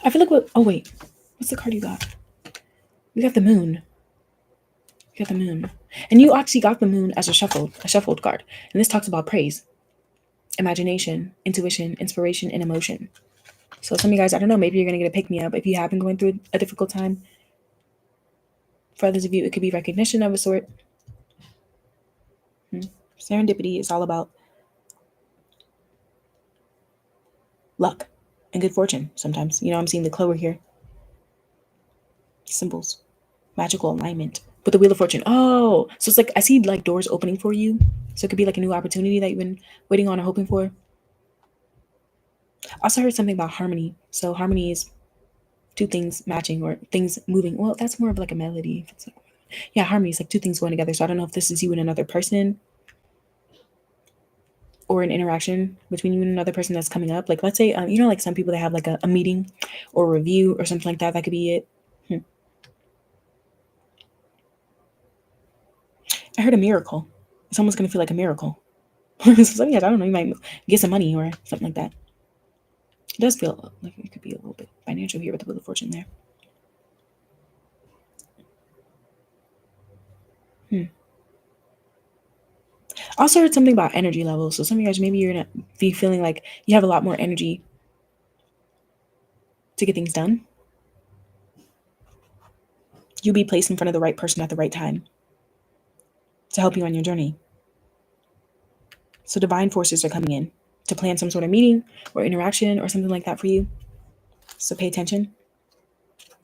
I feel like what's the card you got? You got the moon. You got the moon. And you actually got the moon as a shuffled card. And this talks about praise, imagination, intuition, inspiration, and emotion. So some of you guys, I don't know, maybe you're going to get a pick-me-up if you have been going through a difficult time. For others of you, it could be recognition of a sort. Serendipity is all about luck and good fortune sometimes. I'm seeing the clover here. Symbols. Magical alignment. But the Wheel of Fortune. Oh, so it's like I see like doors opening for you. So it could be like a new opportunity that you've been waiting on or hoping for. I also heard something about harmony. So harmony is two things matching or things moving. Well, that's more of like a melody. Harmony is like two things going together. So I don't know if this is you and another person or an interaction between you and another person that's coming up. Like let's say, like some people that have like a meeting or a review or something like that. That could be it. I heard a miracle. It's almost going to feel like a miracle. So I don't know, you might get some money or something like that. It does feel like it could be a little bit financial here with the Wheel of Fortune there. I also heard something about energy levels. So some of you guys, maybe you're going to be feeling like you have a lot more energy to get things done. You'll be placed in front of the right person at the right time to help you on your journey. So divine forces are coming in to plan some sort of meeting or interaction or something like that for you. So pay attention.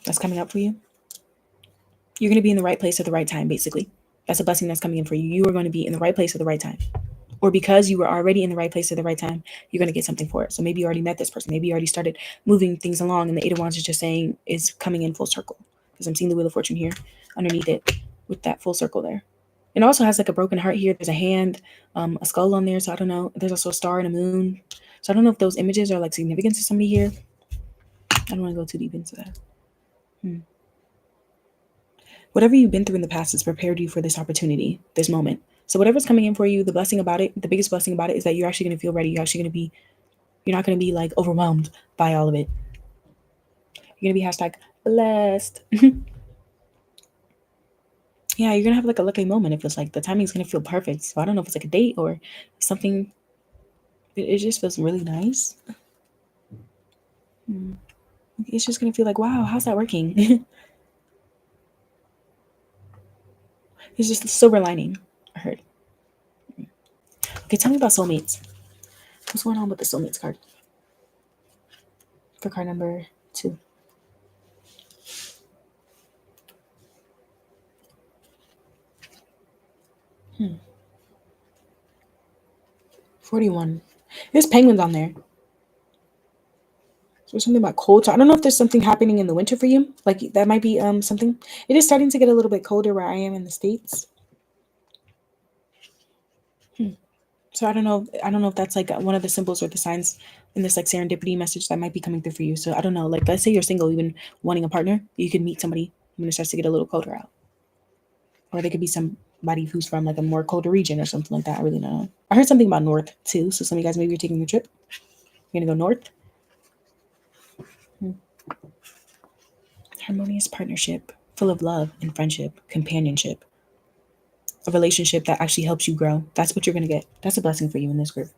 That's coming up for you. You're going to be in the right place at the right time, basically. That's a blessing that's coming in for you. You are going to be in the right place at the right time. Or because you were already in the right place at the right time, you're going to get something for it. So maybe you already met this person. Maybe you already started moving things along. And the 8 of Wands is just saying is coming in full circle. because I'm seeing the Wheel of Fortune here underneath it with that full circle there. It also has like a broken heart here. There's a hand, a skull on there. So I don't know. There's also a star and a moon. So I don't know if those images are like significant to somebody here. I don't want to go too deep into that. Whatever you've been through in the past has prepared you for this opportunity, this moment. So whatever's coming in for you, the blessing about it, the biggest blessing about it is that you're actually going to feel ready. You're not going to be like overwhelmed by all of it. You're going to be #blessed. Yeah, you're going to have like a lucky moment. It feels like the timing's going to feel perfect. So I don't know if it's like a date or something. It just feels really nice. It's just going to feel like, wow, how's that working? It's just a silver lining, I heard. Okay, tell me about soulmates. What's going on with the soulmates card? For card number 2. 41. There's penguins on there. So something about cold. So I don't know if there's something happening in the winter for you. Like that might be something. It is starting to get a little bit colder where I am in the States. So I don't know if that's like one of the symbols or the signs in this like serendipity message that might be coming through for you. So I don't know. Like let's say you're single, even wanting a partner, you could meet somebody when it starts to get a little colder out. Or they could be somebody who's from like a more colder region or something like that. I really don't know. I heard something about north too. So some of you guys, maybe you're taking a trip. You're gonna go north. Harmonious partnership, full of love and friendship, companionship. A relationship that actually helps you grow. That's what you're gonna get. That's a blessing for you in this group.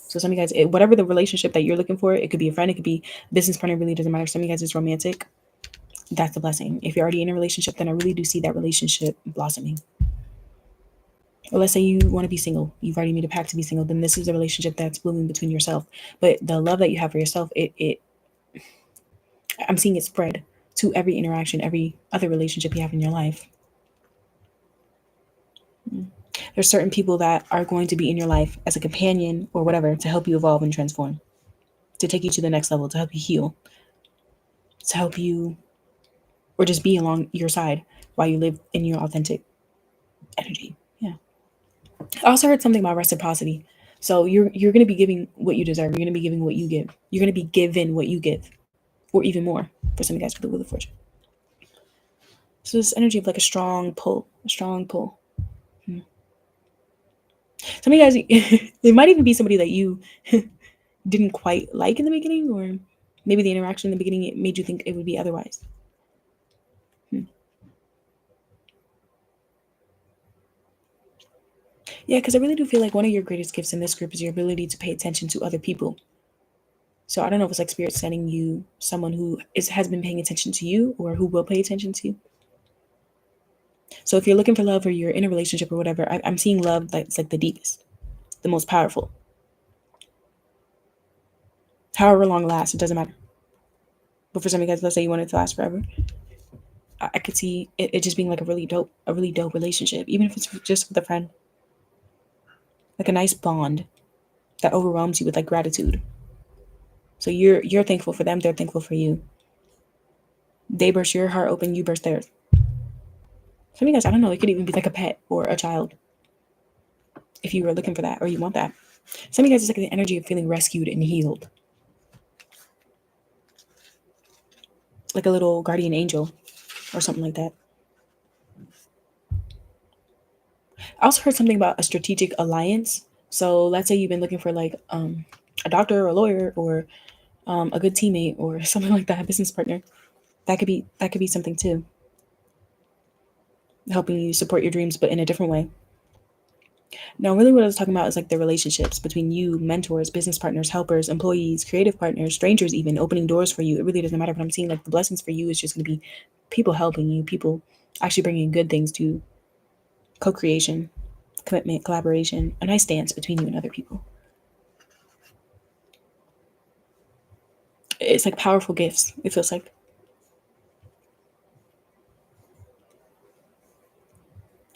So some of you guys, whatever the relationship that you're looking for, it could be a friend, it could be a business partner, it really doesn't matter. Some of you guys is romantic. That's the blessing. If you're already in a relationship, then I really do see that relationship blossoming. Or let's say you want to be single. You've already made a pact to be single. Then this is a relationship that's blooming between yourself. But the love that you have for yourself, I'm seeing it spread to every interaction, every other relationship you have in your life. There's certain people that are going to be in your life as a companion or whatever to help you evolve and transform, to take you to the next level, to help you heal, to help you, or just be along your side while you live in your authentic energy. Yeah. I also heard something about reciprocity. So you're going to be giving what you deserve. You're going to be giving what you give. You're going to be given what you give, or even more for some of you guys with the Wheel of Fortune. So this energy of like a strong pull, Some of you guys, it might even be somebody that you didn't quite like in the beginning, or maybe the interaction in the beginning, it made you think it would be otherwise. Yeah, because I really do feel like one of your greatest gifts in this group is your ability to pay attention to other people. So I don't know if it's like spirit sending you someone who has been paying attention to you, or who will pay attention to you. So if you're looking for love, or you're in a relationship or whatever, I'm seeing love that's like the deepest, the most powerful. However long it lasts, it doesn't matter. But for some of you guys, let's say you want it to last forever. I could see it just being like a really dope relationship, even if it's just with a friend. Like a nice bond that overwhelms you with like gratitude. So you're thankful for them, they're thankful for you. They burst your heart open, you burst theirs. Some of you guys, I don't know, it could even be like a pet or a child. If you were looking for that or you want that. Some of you guys, it's like the energy of feeling rescued and healed. Like a little guardian angel or something like that. I also heard something about a strategic alliance. So let's say you've been looking for like a doctor or a lawyer, or a good teammate or something like that, a business partner. That could be something too. Helping you support your dreams, but in a different way. Now, really what I was talking about is like the relationships between you, mentors, business partners, helpers, employees, creative partners, strangers, even opening doors for you. It really doesn't matter, but I'm seeing like the blessings for you is just going to be people helping you, people actually bringing good things to co-creation, commitment, collaboration, a nice dance between you and other people. It's like powerful gifts, it feels like.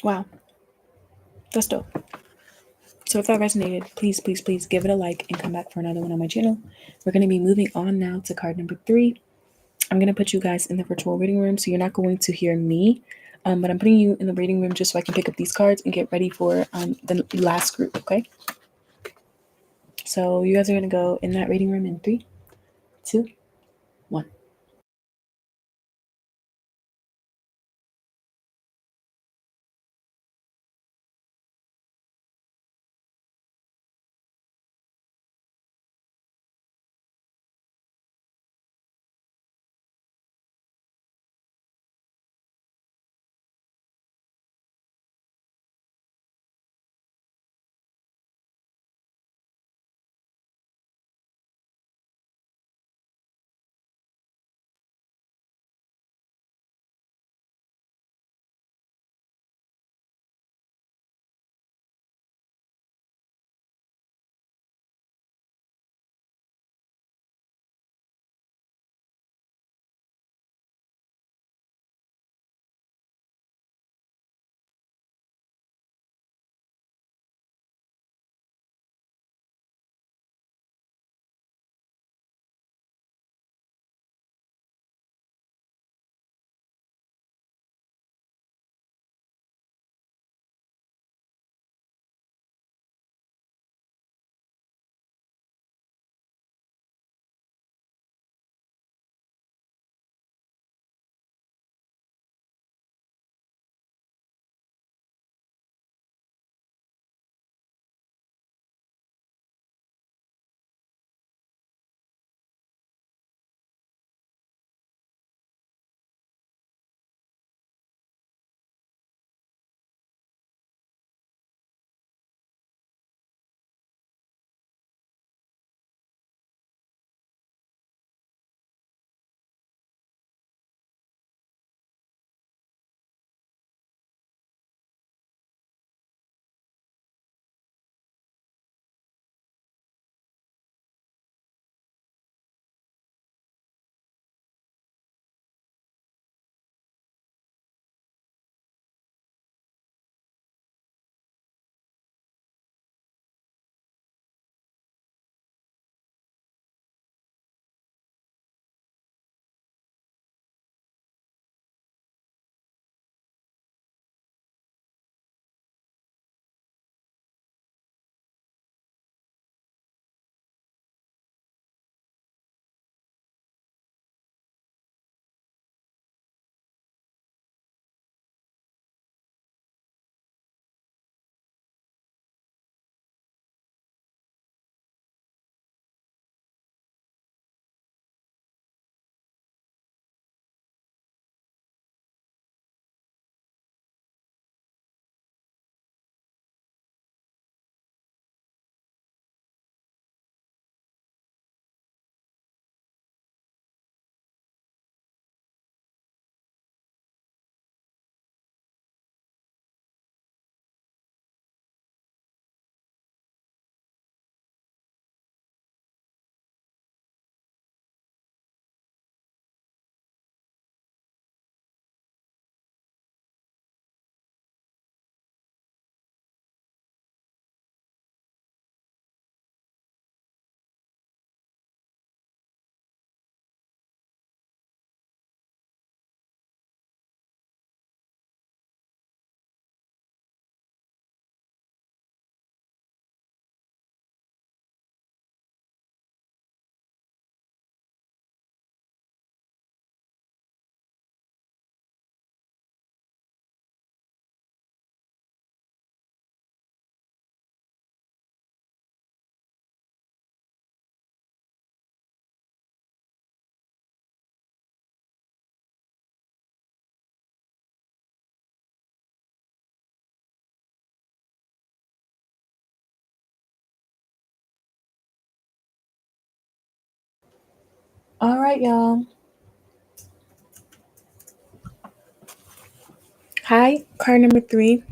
Wow. That's dope. So if that resonated, please, please, please give it a like and come back for another one on my channel. We're going to be moving on now to card number 3. I'm going to put you guys in the virtual reading room, so you're not going to hear me, but I'm putting you in the reading room just so I can pick up these cards and get ready for the last group, okay? So you guys are going to go in that reading room in 3, 2, 1. All right, y'all. Hi, card number 3.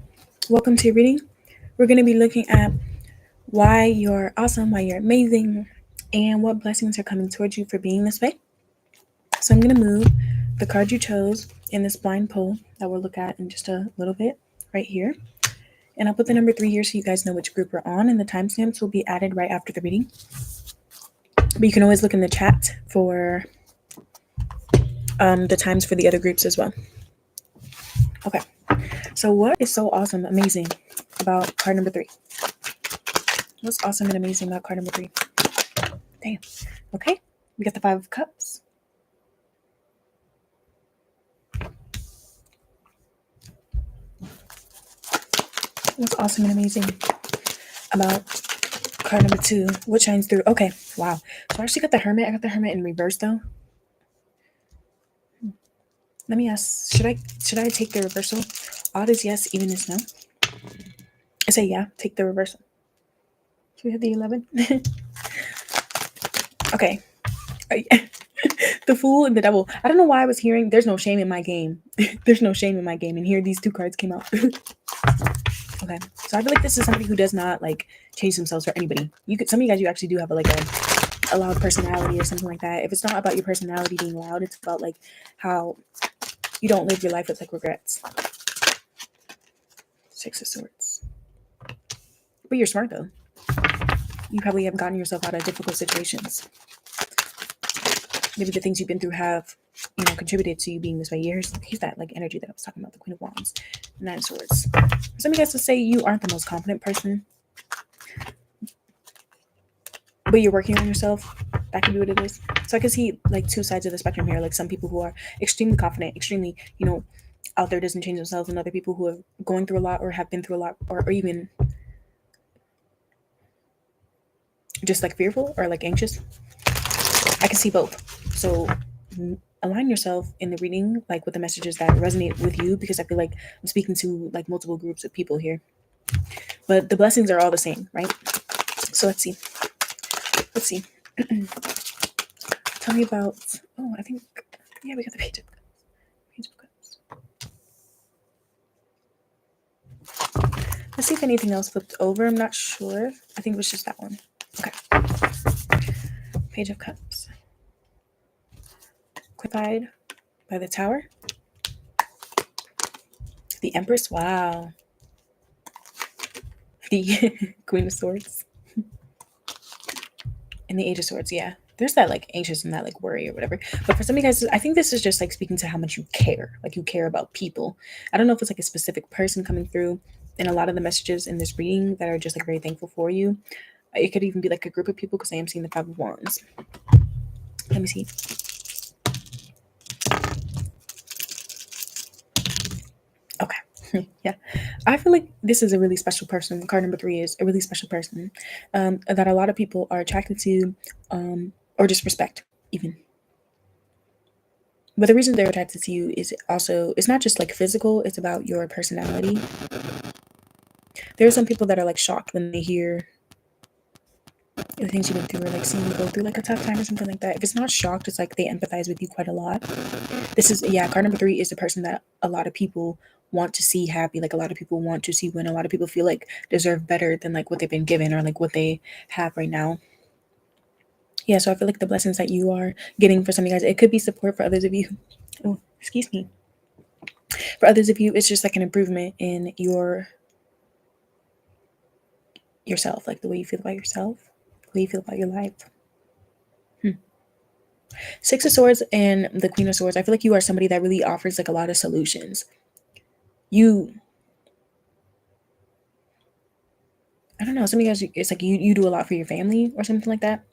Welcome to your reading. We're going to be looking at why you're awesome, why you're amazing, and what blessings are coming towards you for being this way. So I'm going to move the card you chose in this blind poll that we'll look at in just a little bit right here. And I'll put the number 3 here so you guys know which group we're on, and the timestamps will be added right after the reading. But you can always look in the chat for the times for the other groups as well. Okay. So what is so awesome, amazing about card number 3? What's awesome and amazing about card number 3? Damn. Okay. We got the 5 of Cups. What's awesome and amazing about card number 2? What shines through? Okay. Wow. So I actually got the Hermit. I got the Hermit in reverse though. Let me ask, should I take the reversal? Odd is yes, even is no. I say yeah, take the reversal. So we have the 11. Okay. The Fool and the Devil. I don't know why I was hearing there's no shame in my game. There's no shame in my game. And here these 2 cards came out. Okay. So I feel like this is somebody who does not like change themselves for anybody. Some of you guys, you actually do have a loud personality or something like that. If it's not about your personality being loud, it's about like how you don't live your life with like regrets. 6 of Swords. But you're smart though. You probably have gotten yourself out of difficult situations. Maybe the things you've been through have, contributed to you being this way. Here's that like energy that I was talking about, the Queen of Wands, 9 of Swords. Some of you guys would say you aren't the most confident person, but you're working on yourself. That can be what it is. So I can see like 2 sides of the spectrum here. Like some people who are extremely confident, extremely, out there doesn't change themselves, and other people who are going through a lot or have been through a lot or even just like fearful or like anxious. I can see both. So align yourself in the reading, like with the messages that resonate with you, because I feel like I'm speaking to like multiple groups of people here. But the blessings are all the same, right? So let's see. Tell me about, I think, yeah, we got the Page of Cups. Let's see if anything else flipped over. I'm not sure. I think it was just that one. Okay. Page of Cups. Occupied by the Tower. The Empress. Wow. The Queen of Swords. And the Age of Swords. Yeah. There's that like anxious and that like worry or whatever. But for some of you guys, I think this is just like speaking to how much you care. Like you care about people. I don't know if it's like a specific person coming through in a lot of the messages in this reading that are just like very thankful for you. It could even be like a group of people because I am seeing the 5 of Wands. Let me see. Okay. Yeah. I feel like this is a really special person. Card number 3 is a really special person that a lot of people are attracted to or just respect even. But the reason they're attracted to you is also, it's not just like physical, it's about your personality. There are some people that are like shocked when they hear the things you went through or like seeing you go through like a tough time or something like that. If it's not shocked, it's like they empathize with you quite a lot. This is, card number 3 is the person that a lot of people want to see happy. Like a lot of people want to see win. A lot of people feel like deserve better than like what they've been given or like what they have right now. Yeah, so I feel like the blessings that you are getting for some of you guys, it could be support for others of you. Oh, excuse me. For others of you, it's just like an improvement in yourself, like the way you feel about yourself, the way you feel about your life. 6 of Swords and the Queen of Swords, I feel like you are somebody that really offers like a lot of solutions. I don't know, some of you guys, it's like you do a lot for your family or something like that.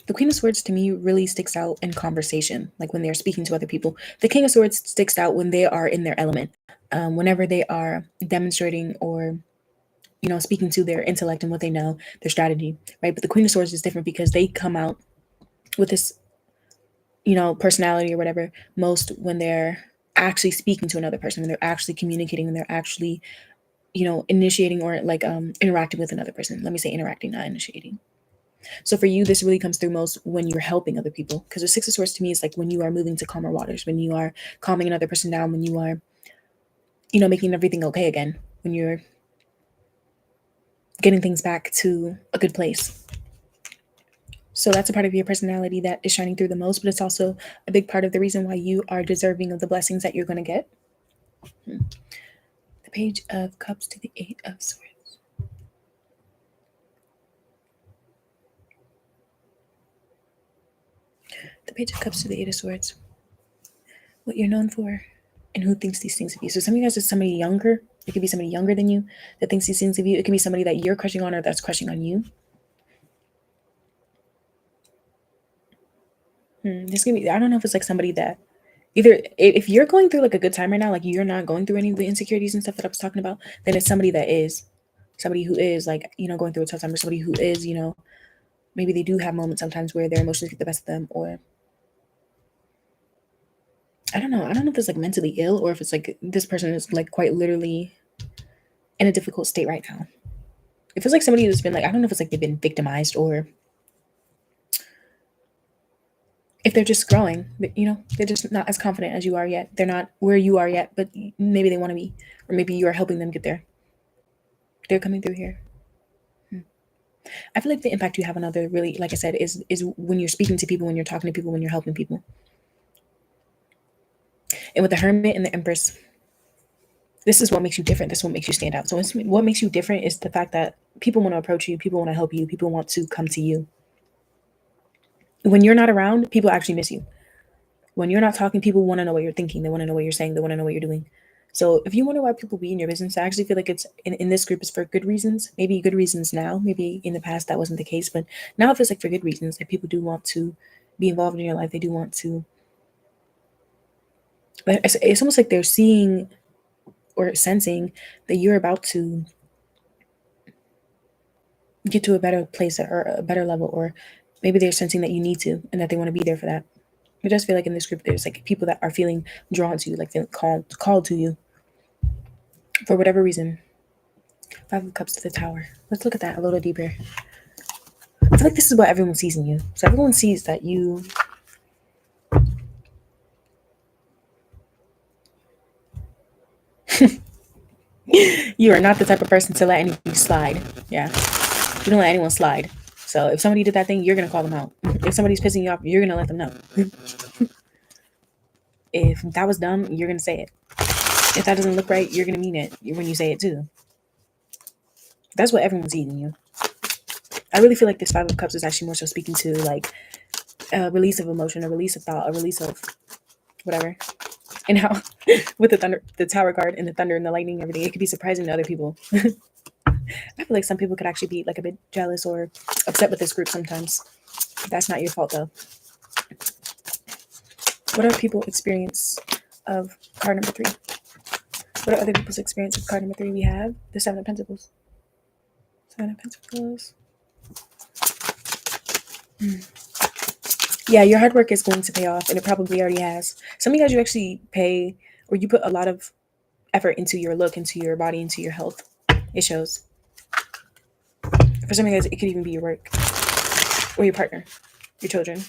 The Queen of Swords to me really sticks out in conversation, like when they're speaking to other people. The King of Swords sticks out when they are in their element, whenever they are demonstrating or speaking to their intellect and what they know, their strategy, right? But the Queen of Swords is different because they come out with this, personality or whatever, most when they're actually speaking to another person, when they're actually communicating, when they're actually, initiating or like interacting with another person. Let me say interacting, not initiating. So for you, this really comes through most when you're helping other people. Because the 6 of Swords to me is like when you are moving to calmer waters, when you are calming another person down, when you are, making everything okay again, when you're getting things back to a good place. So that's a part of your personality that is shining through the most, but it's also a big part of the reason why you are deserving of the blessings that you're going to get. The Page of Cups to the 8 of Swords. The Page of Cups to the Eight of Swords. What you're known for and who thinks these things of you. So some of you guys is somebody younger. It could be somebody younger than you that thinks these things of you. It could be somebody that you're crushing on or that's crushing on you. This could be, I don't know if it's like somebody that either, if you're going through like a good time right now, like you're not going through any of the insecurities and stuff that I was talking about, then it's somebody that is, somebody who is like, you know, going through a tough time, or somebody who is, you know, maybe they do have moments sometimes where their emotions get the best of them, or I don't know if it's like mentally ill or if it's like this person is like quite literally in a difficult state right now. It feels like somebody who's been like, I don't know if it's like they've been victimized or if they're just growing, but you know, they're just not as confident as you are yet. They're not where you are yet, but maybe they want to be, or maybe you are helping them get there. They're coming through here. I feel like the impact you have on other, really, like I said, is when you're speaking to people, when you're talking to people, when you're helping people. And with the Hermit and the Empress, this is what makes you different. This is what makes you stand out. So what makes you different is the fact that people want to approach you, people want to help you, people want to come to you. When you're not around, people actually miss you. When you're not talking, people want to know what you're thinking. They want to know what you're saying. They want to know what you're doing. So if you wonder why people be in your business, I actually feel like it's in this group is for good reasons. Maybe good reasons now. Maybe in the past that wasn't the case, but now it feels like for good reasons. Like people do want to be involved in your life. They do want to. It's almost like they're seeing or sensing that you're about to get to a better place or a better level, or maybe they're sensing that you need to and that they want to be there for that. It does feel like in this group there's like people that are feeling drawn to you, like feeling called to you for whatever reason. Five of Cups to the Tower. Let's look at that a little deeper. I feel like this is what everyone sees in you. So everyone sees that you you are not the type of person to let anything slide. Yeah. You don't let anyone slide. So if somebody did that thing, you're going to call them out. If somebody's pissing you off, you're going to let them know. If that was dumb, you're going to say it. If that doesn't look right, you're going to mean it when you say it too. That's what everyone's eating you. I really feel like this Five of Cups is actually more so speaking to like a release of emotion, a release of thought, a release of whatever. And how with the thunder, the Tower card and the thunder and the lightning and everything, it could be surprising to other people. I feel like some people could actually be like a bit jealous or upset with this group sometimes. That's not your fault though. What are people's experience of card number 3? What are other people's experience of card number 3? We have the Seven of Pentacles. Seven of Pentacles. Yeah, your hard work is going to pay off, and it probably already has. Some of you guys, you actually pay, or you put a lot of effort into your look, into your body, into your health. It shows. For some of you guys, it could even be your work, or your partner, your children,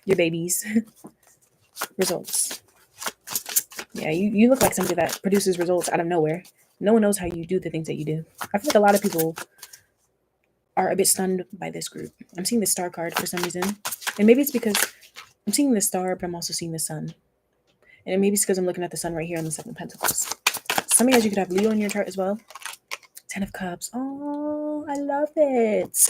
your babies. Results. Yeah, you look like somebody that produces results out of nowhere. No one knows how you do the things that you do. I feel like a lot of people are a bit stunned by this group. I'm seeing the Star card for some reason. And maybe it's because I'm seeing the star, but I'm also seeing the sun. And maybe it's because I'm looking at the sun right here on the Seven of Pentacles. Some of you guys, you could have Leo in your chart as well. 10 of Cups. Oh, I love it.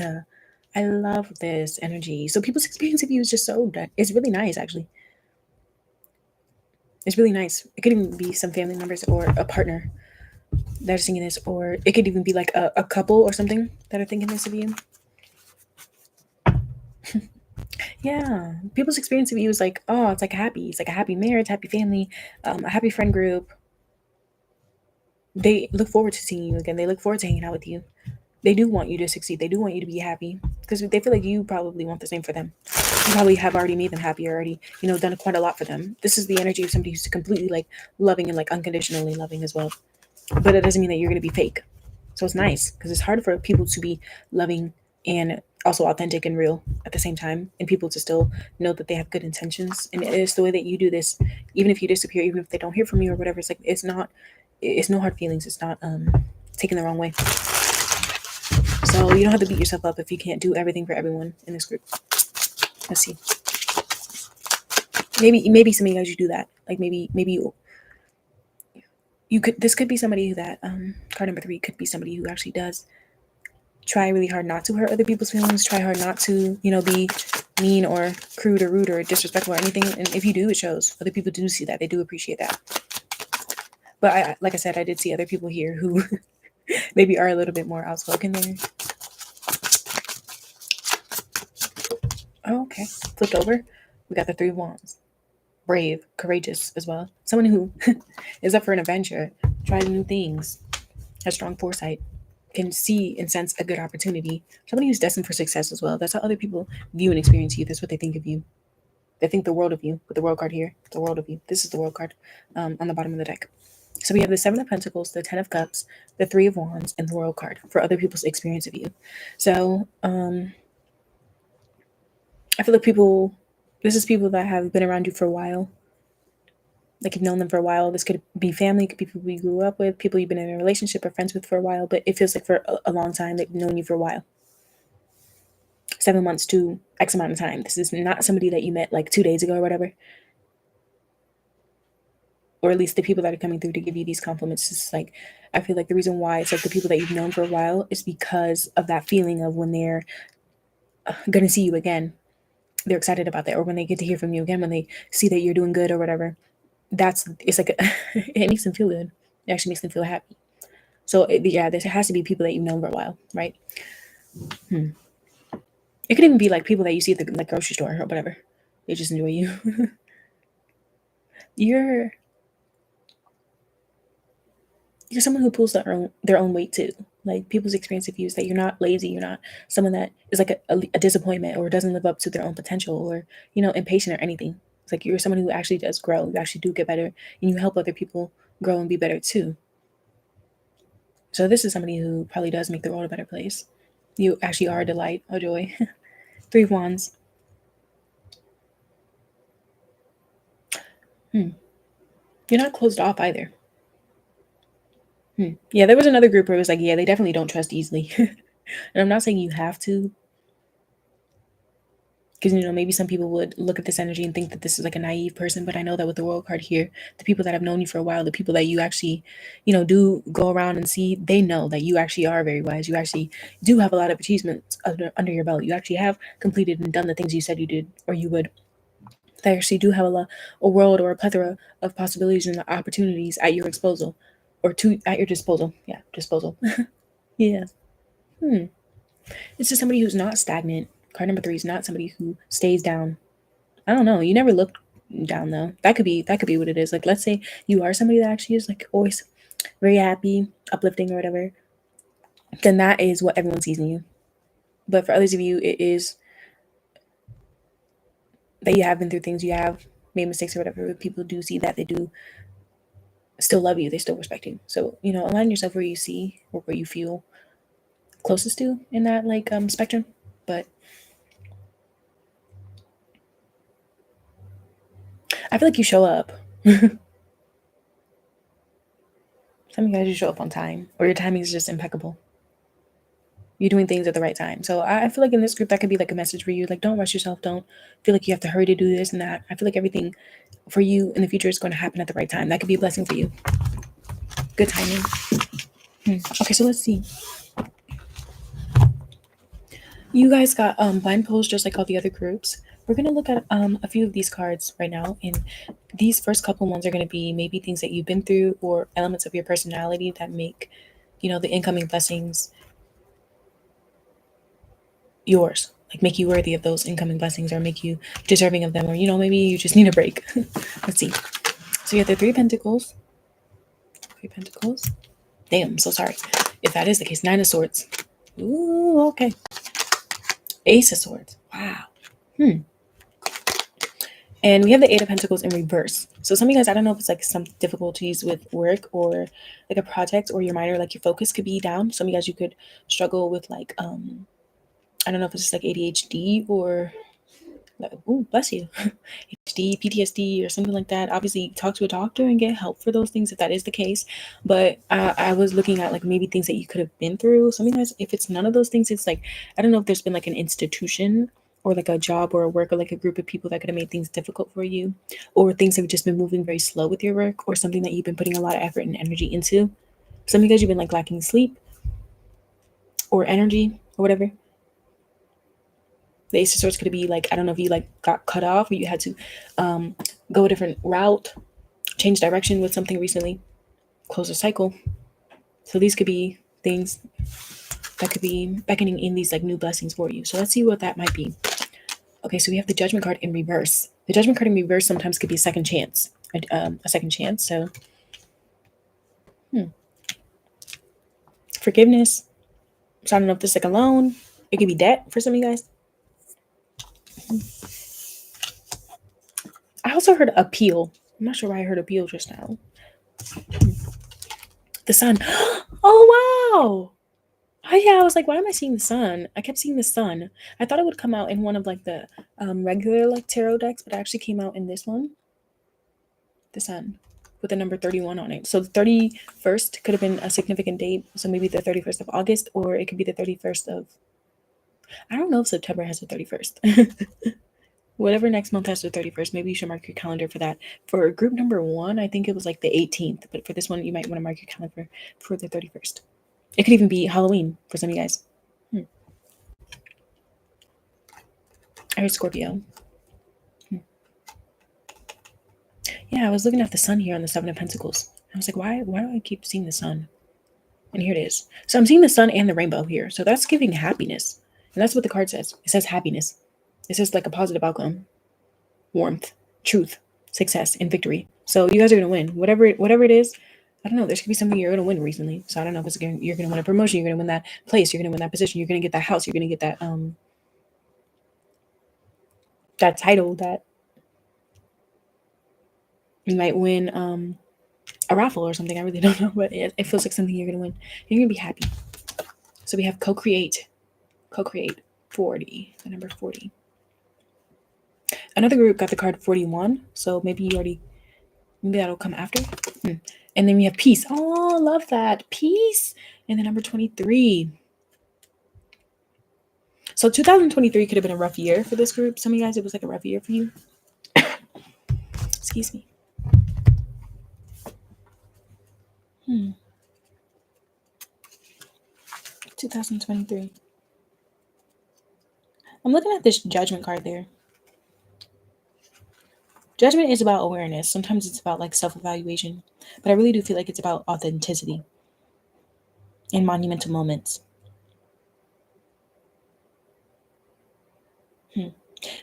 I love this energy. So people's experience of you is just so, it's really nice, actually. It's really nice. It could even be some family members or a partner that are singing this, or it could even be like a couple or something that are thinking this of you. Yeah, people's experience of you is like, oh, it's like happy. It's like a happy marriage, happy family, a happy friend group. They look forward to seeing you again. They look forward to hanging out with you. They do want you to succeed. They do want you to be happy because they feel like you probably want the same for them. You probably have already made them happy, already, done quite a lot for them. This is the energy of somebody who's completely like loving and like unconditionally loving as well. But it doesn't mean that you're going to be fake. So it's nice because it's hard for people to be loving and also authentic and real at the same time, and people to still know that they have good intentions. And it's the way that you do this, even if you disappear, even if they don't hear from you or whatever. It's like it's no hard feelings. It's not taken the wrong way. So you don't have to beat yourself up if you can't do everything for everyone in this group. Let's see. Maybe some of you guys you do that. Like maybe you could. This could be somebody that card number 3 could be somebody who actually does try really hard not to hurt other people's feelings. Try hard not to, be mean or crude or rude or disrespectful or anything. And if you do, it shows. Other people do see that. They do appreciate that. But like I said, I did see other people here who maybe are a little bit more outspoken there. Oh, okay. Flipped over. We got the 3 of Wands. Brave, courageous as well. Someone who is up for an adventure, tries new things, has strong foresight, can see and sense a good opportunity. Somebody who's destined for success as well. That's how other people view and experience you. That's what they think of you. They think the world of you. With the world card here, the world of you. This is the world card on the bottom of the deck. So we have the 7 of Pentacles, the 10 of Cups, the 3 of Wands, and the World card for other people's experience of you. So I feel like this is people that have been around you for a while. Like you've known them for a while. This could be family, could be people you grew up with, people you've been in a relationship or friends with for a while, but it feels like for a long time, they've known you for a while. 7 months to X amount of time. This is not somebody that you met like 2 days ago or whatever. Or at least the people that are coming through to give you these compliments is like, I feel like the reason why it's like the people that you've known for a while is because of that feeling of when they're going to see you again, they're excited about that. Or when they get to hear from you again, when they see that you're doing good or whatever, it's like, it makes them feel good. It actually makes them feel happy. So there has to be people that you've known for a while, right? It could even be like people that you see at the like grocery store or whatever. They just enjoy you. You're someone who pulls their own weight too. Like people's experience of you is that you're not lazy. You're not someone that is like a disappointment or doesn't live up to their own potential or, impatient or anything. It's like you're someone who actually does grow. You actually do get better and you help other people grow and be better too. So this is somebody who probably does make the world a better place. You actually are a delight, a joy. 3 of Wands. You're not closed off either. Yeah, there was another group where it was like, yeah, they definitely don't trust easily. And I'm not saying you have to. Because, maybe some people would look at this energy and think that this is like a naive person. But I know that with the World card here, the people that have known you for a while, the people that you actually, do go around and see, they know that you actually are very wise. You actually do have a lot of achievements under your belt. You actually have completed and done the things you said you did or you would. They actually do have a world or a plethora of possibilities and opportunities at your disposal. Or at your disposal. Yeah, disposal. Yeah. It's just somebody who's not stagnant. Card number 3 is not somebody who stays down. I don't know. You never look down though. That could be what it is. Like let's say you are somebody that actually is like always very happy, uplifting or whatever. Then that is what everyone sees in you. But for others of you, it is that you have been through things, you have made mistakes or whatever. People do see that, they do still love you, they still respect you. So, align yourself where you see or where you feel closest to in that spectrum. But I feel like you show up. Some of you guys, you show up on time, or your timing is just impeccable. You're doing things at the right time. So I feel like in this group, that could be like a message for you. Like, don't rush yourself. Don't feel like you have to hurry to do this and that. I feel like everything for you in the future is going to happen at the right time. That could be a blessing for you. Good timing. Okay, so let's see. You guys got blind pulls just like all the other groups. We're going to look at a few of these cards right now. And these first couple ones are going to be maybe things that you've been through or elements of your personality that make, the incoming blessings yours. Like make you worthy of those incoming blessings or make you deserving of them. Or, maybe you just need a break. Let's see. So you have the 3 of Pentacles. 3 of Pentacles. Damn, I'm so sorry. If that is the case, 9 of Swords. Ooh, okay. Ace of Swords. Wow. And we have the 8 of Pentacles in reverse. So some of you guys, I don't know if it's like some difficulties with work or like a project or your mind or like your focus could be down. Some of you guys, you could struggle with like, I don't know if it's just like ADHD or, oh, bless you, ADHD, PTSD or something like that. Obviously talk to a doctor and get help for those things if that is the case. But I was looking at like maybe things that you could have been through. Some of you guys, if it's none of those things, it's like, I don't know if there's been like an institution or like a job or a work or like a group of people that could have made things difficult for you, or things have just been moving very slow with your work, or something that you've been putting a lot of effort and energy into. Some of you guys, you've been like lacking sleep. or energy or whatever. The Ace of Swords could be like, I don't know if you like got cut off or you had to go a different route, change direction with something recently, close a cycle. So these could be things that could be beckoning in these like new blessings for you. So let's see what that might be. Okay, so we have the Judgment card in reverse. The Judgment card in reverse sometimes could be a second chance, a second chance. So forgiveness. So I don't know if this is like a loan. It could be debt for some of you guys. I also heard appeal. I'm not sure why I heard appeal just now. The sun. Oh, wow. Oh, yeah. I was like, why am I seeing the sun? I kept seeing the sun. I thought it would come out in one of like the regular like tarot decks, but it actually came out in this one. The sun with the number 31 on it. So the 31st could have been a significant date. So maybe the 31st of August, or it could be the 31st of, I don't know if September has the 31st. Whatever next month has the 31st, maybe you should mark your calendar for that. For group number 1, I think it was like the 18th, but for this one, you might want to mark your calendar for the 31st. It could even be Halloween for some of you guys. Aries, Scorpio. Yeah, I was looking at the sun here on the 7 of Pentacles. I was like, why do I keep seeing the sun? And here it is. So I'm seeing the sun and the rainbow here. So that's giving happiness. And that's what the card says. It says happiness. It says like a positive outcome, warmth, truth, success, and victory. So you guys are going to win. Whatever it is, I don't know. There's going to be something you're going to win recently. So I don't know if it's you're going to win a promotion. You're going to win that place. You're going to win that position. You're going to get that house. You're going to get that title, that you might win a raffle or something. I really don't know, but it feels like something you're going to win. You're going to be happy. So we have co-create 40, the number 40. Another group got the card 41. So maybe that'll come after. And then we have peace. Oh, love that. Peace. And the number 23. So 2023 could have been a rough year for this group. Some of you guys, it was like a rough year for you. Excuse me. 2023. I'm looking at this Judgment card there. Judgment is about awareness. Sometimes it's about like self-evaluation. But I really do feel like it's about authenticity in monumental moments.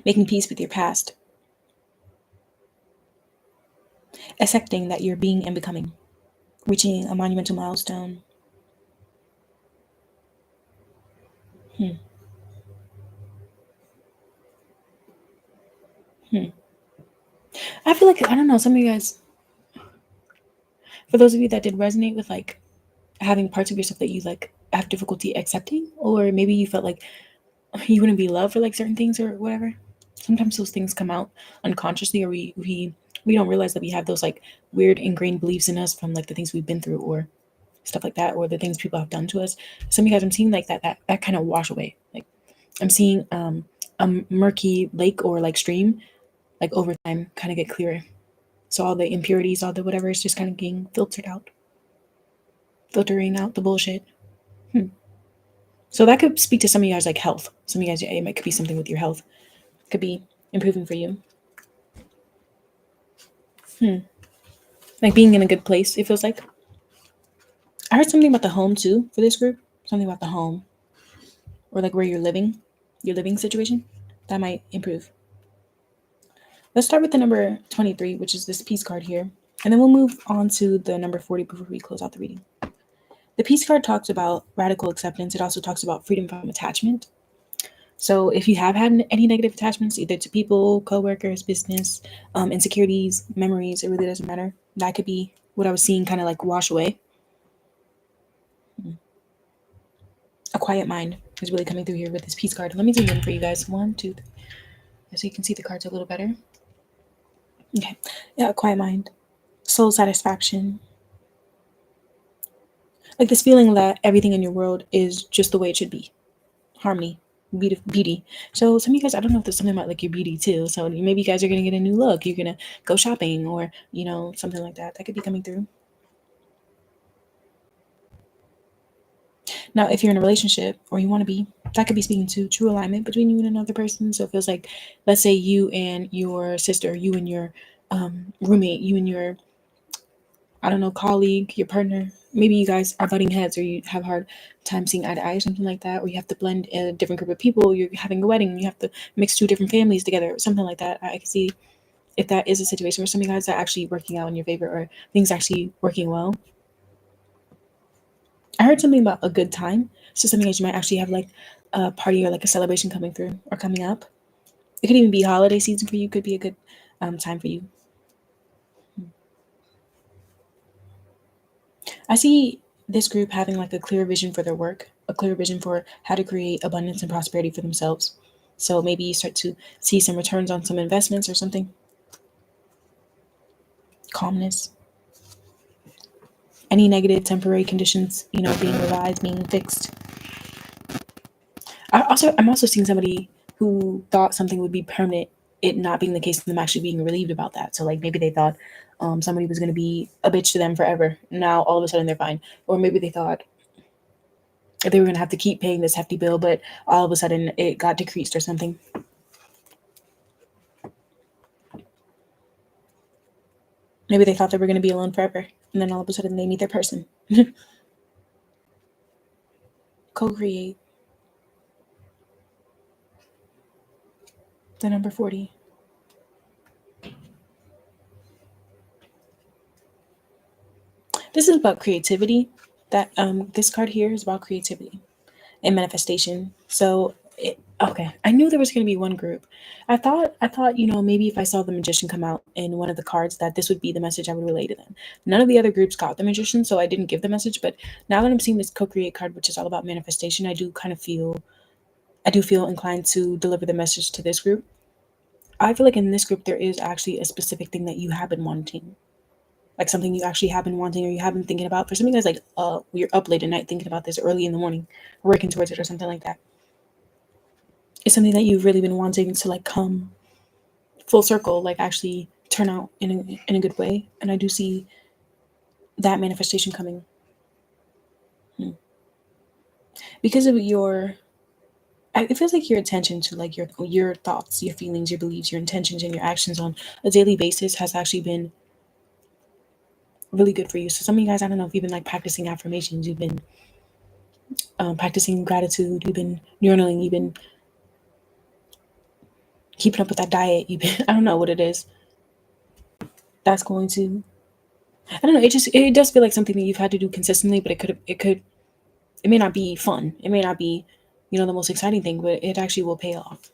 Making peace with your past. Accepting that you're being and becoming. Reaching a monumental milestone. I feel like, I don't know, some of you guys, for those of you that did resonate with like having parts of yourself that you like have difficulty accepting, or maybe you felt like you wouldn't be loved for like certain things or whatever. Sometimes those things come out unconsciously, or we don't realize that we have those like weird ingrained beliefs in us from like the things we've been through or stuff like that, or the things people have done to us. Some of you guys, I'm seeing like that kind of wash away. Like I'm seeing a murky lake or like stream, like over time kind of get clearer. So all the impurities, all the whatever is just kind of getting filtering out the bullshit. So that could speak to some of you guys like health. Some of you guys, it might could be something with your health. It could be improving for you. Like being in a good place, it feels like. I heard something about the home too for this group. Something about the home. Or like where you're living, your living situation. That might improve. Let's start with the number 23, which is this peace card here. And then we'll move on to the number 40 before we close out the reading. The peace card talks about radical acceptance. It also talks about freedom from attachment. So if you have had any negative attachments, either to people, coworkers, business, insecurities, memories, it really doesn't matter. That could be what I was seeing kind of like wash away. A quiet mind is really coming through here with this peace card. Let me zoom in for you guys. 1, 2, 3. So you can see the cards a little better. Okay. Yeah, a quiet mind. Soul satisfaction. Like this feeling that everything in your world is just the way it should be. Harmony. Beauty. So some of you guys, I don't know if there's something about like your beauty too. So maybe you guys are going to get a new look. You're going to go shopping or, something like that. That could be coming through. Now, if you're in a relationship or you want to be, that could be speaking to true alignment between you and another person. So it feels like, let's say you and your sister, you and your roommate, you and your, I don't know, colleague, your partner, maybe you guys are butting heads or you have a hard time seeing eye to eye or something like that, or you have to blend a different group of people, you're having a wedding, you have to mix two different families together, or something like that. I can see if that is a situation where some of you guys are actually working out in your favor or things actually working well. I heard something about a good time. So something that you might actually have like a party or like a celebration coming through or coming up. It could even be holiday season for you. Could be a good time for you. I see this group having like a clear vision for their work, a clear vision for how to create abundance and prosperity for themselves. So maybe you start to see some returns on some investments or something. Calmness. Any negative temporary conditions, being revised, being fixed. I'm also seeing somebody who thought something would be permanent, it not being the case, and them actually being relieved about that. So like maybe they thought somebody was going to be a bitch to them forever. Now all of a sudden they're fine. Or maybe they thought they were going to have to keep paying this hefty bill, but all of a sudden it got decreased or something. Maybe they thought they were going to be alone forever, and then all of a sudden they meet their person. Co-create. The number 40. This is about creativity. That this card here is about creativity and manifestation. So okay, I knew there was going to be one group. I thought maybe if I saw the magician come out in one of the cards that this would be the message I would relay to them. None of the other groups got the magician, so I didn't give the message. But now that I'm seeing this co-create card, which is all about manifestation, I do feel inclined to deliver the message to this group. I feel like in this group there is actually a specific thing that you have been wanting, like something you actually have been wanting or you have been thinking about. For some of you guys, like you're up late at night thinking about this, early in the morning working towards it or something like that. It's something that you've really been wanting to like come full circle, like actually turn out in a good way. And I do see that manifestation coming because of it feels like your attention to like your thoughts, your feelings, your beliefs, your intentions, and your actions on a daily basis has actually been really good for you. So some of you guys, I don't know if you've been like practicing affirmations, you've been practicing gratitude, you've been journaling, you've been keeping up with that diet, you've been I don't know what it is. That's going to I don't know. It does feel like something that you've had to do consistently, but it may not be fun. It may not be, the most exciting thing, but it actually will pay off.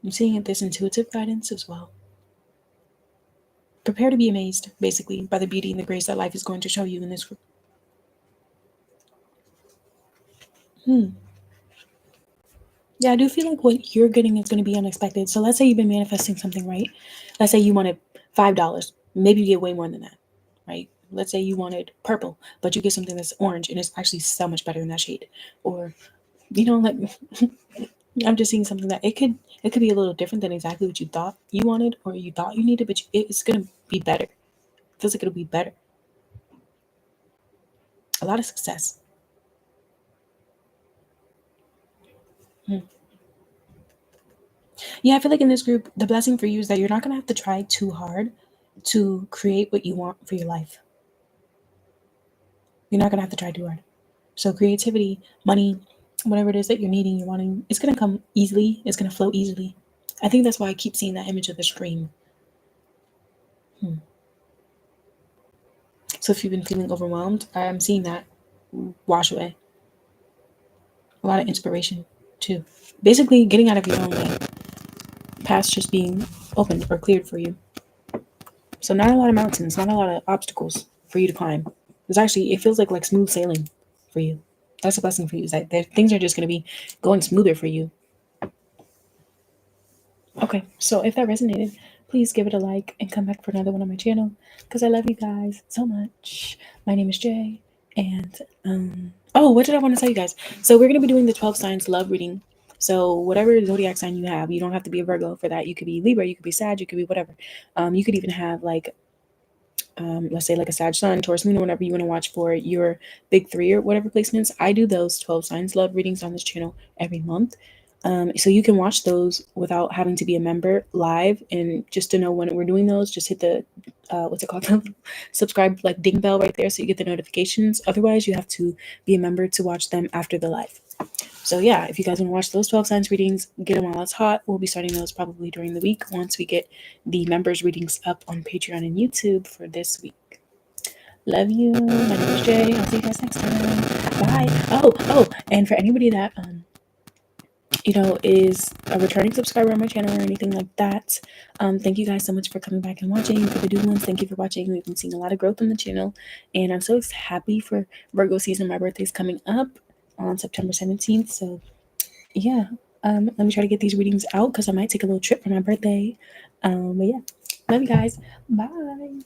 I'm seeing this intuitive guidance as well. Prepare to be amazed, basically, by the beauty and the grace that life is going to show you in this group. Yeah, I do feel like what you're getting is going to be unexpected. So let's say you've been manifesting something, right? Let's say you wanted $5. Maybe you get way more than that, right? Let's say you wanted purple, but you get something that's orange and it's actually so much better than that shade. Or, like I'm just seeing something that it could be a little different than exactly what you thought you wanted or you thought you needed, but it's gonna be better. It feels like it'll be better. A lot of success. Yeah, I feel like in this group, the blessing for you is that you're not gonna have to try too hard to create what you want for your life. You're not gonna have to try too hard. So creativity, money, whatever it is that you're needing, you're wanting, it's gonna come easily. It's gonna flow easily. I think that's why I keep seeing that image of the stream. So if you've been feeling overwhelmed, I'm seeing that wash away. A lot of inspiration too. Basically getting out of your own way. Past just being opened or cleared for you. So not a lot of mountains, not a lot of obstacles for you to climb. It feels like smooth sailing for you. That's a blessing for you. Is that things are just going to be going smoother for you. Okay, so if that resonated, please give it a like and come back for another one on my channel because I love you guys so much. My name is Jay, and oh, what did I want to tell you guys? So we're gonna be doing the 12 signs love reading. So whatever zodiac sign you have, you don't have to be a Virgo for that. You could be Libra, you could be Sag, you could be whatever. You could even have like let's say like a Sag Sun, Taurus Moon, or whatever you want to watch for your big three or whatever placements. I do those 12 signs love readings on this channel every month. So you can watch those without having to be a member live. And just to know when we're doing those, just hit the what's it called? Subscribe like ding bell right there so you get the notifications. Otherwise, you have to be a member to watch them after the live. So yeah, if you guys want to watch those 12 signs readings, get them while it's hot. We'll be starting those probably during the week once we get the members readings up on Patreon and YouTube for this week. Love you. My name is Jay. I'll see you guys next time. Bye. Oh, and for anybody that is a returning subscriber on my channel or anything like that, thank you guys so much for coming back and watching. For the new ones, thank you for watching. We've been seeing a lot of growth on the channel, and I'm so happy for Virgo season. My birthday's coming up on September 17th, so yeah, let me try to get these readings out because I might take a little trip for my birthday. But yeah, love you guys. Bye.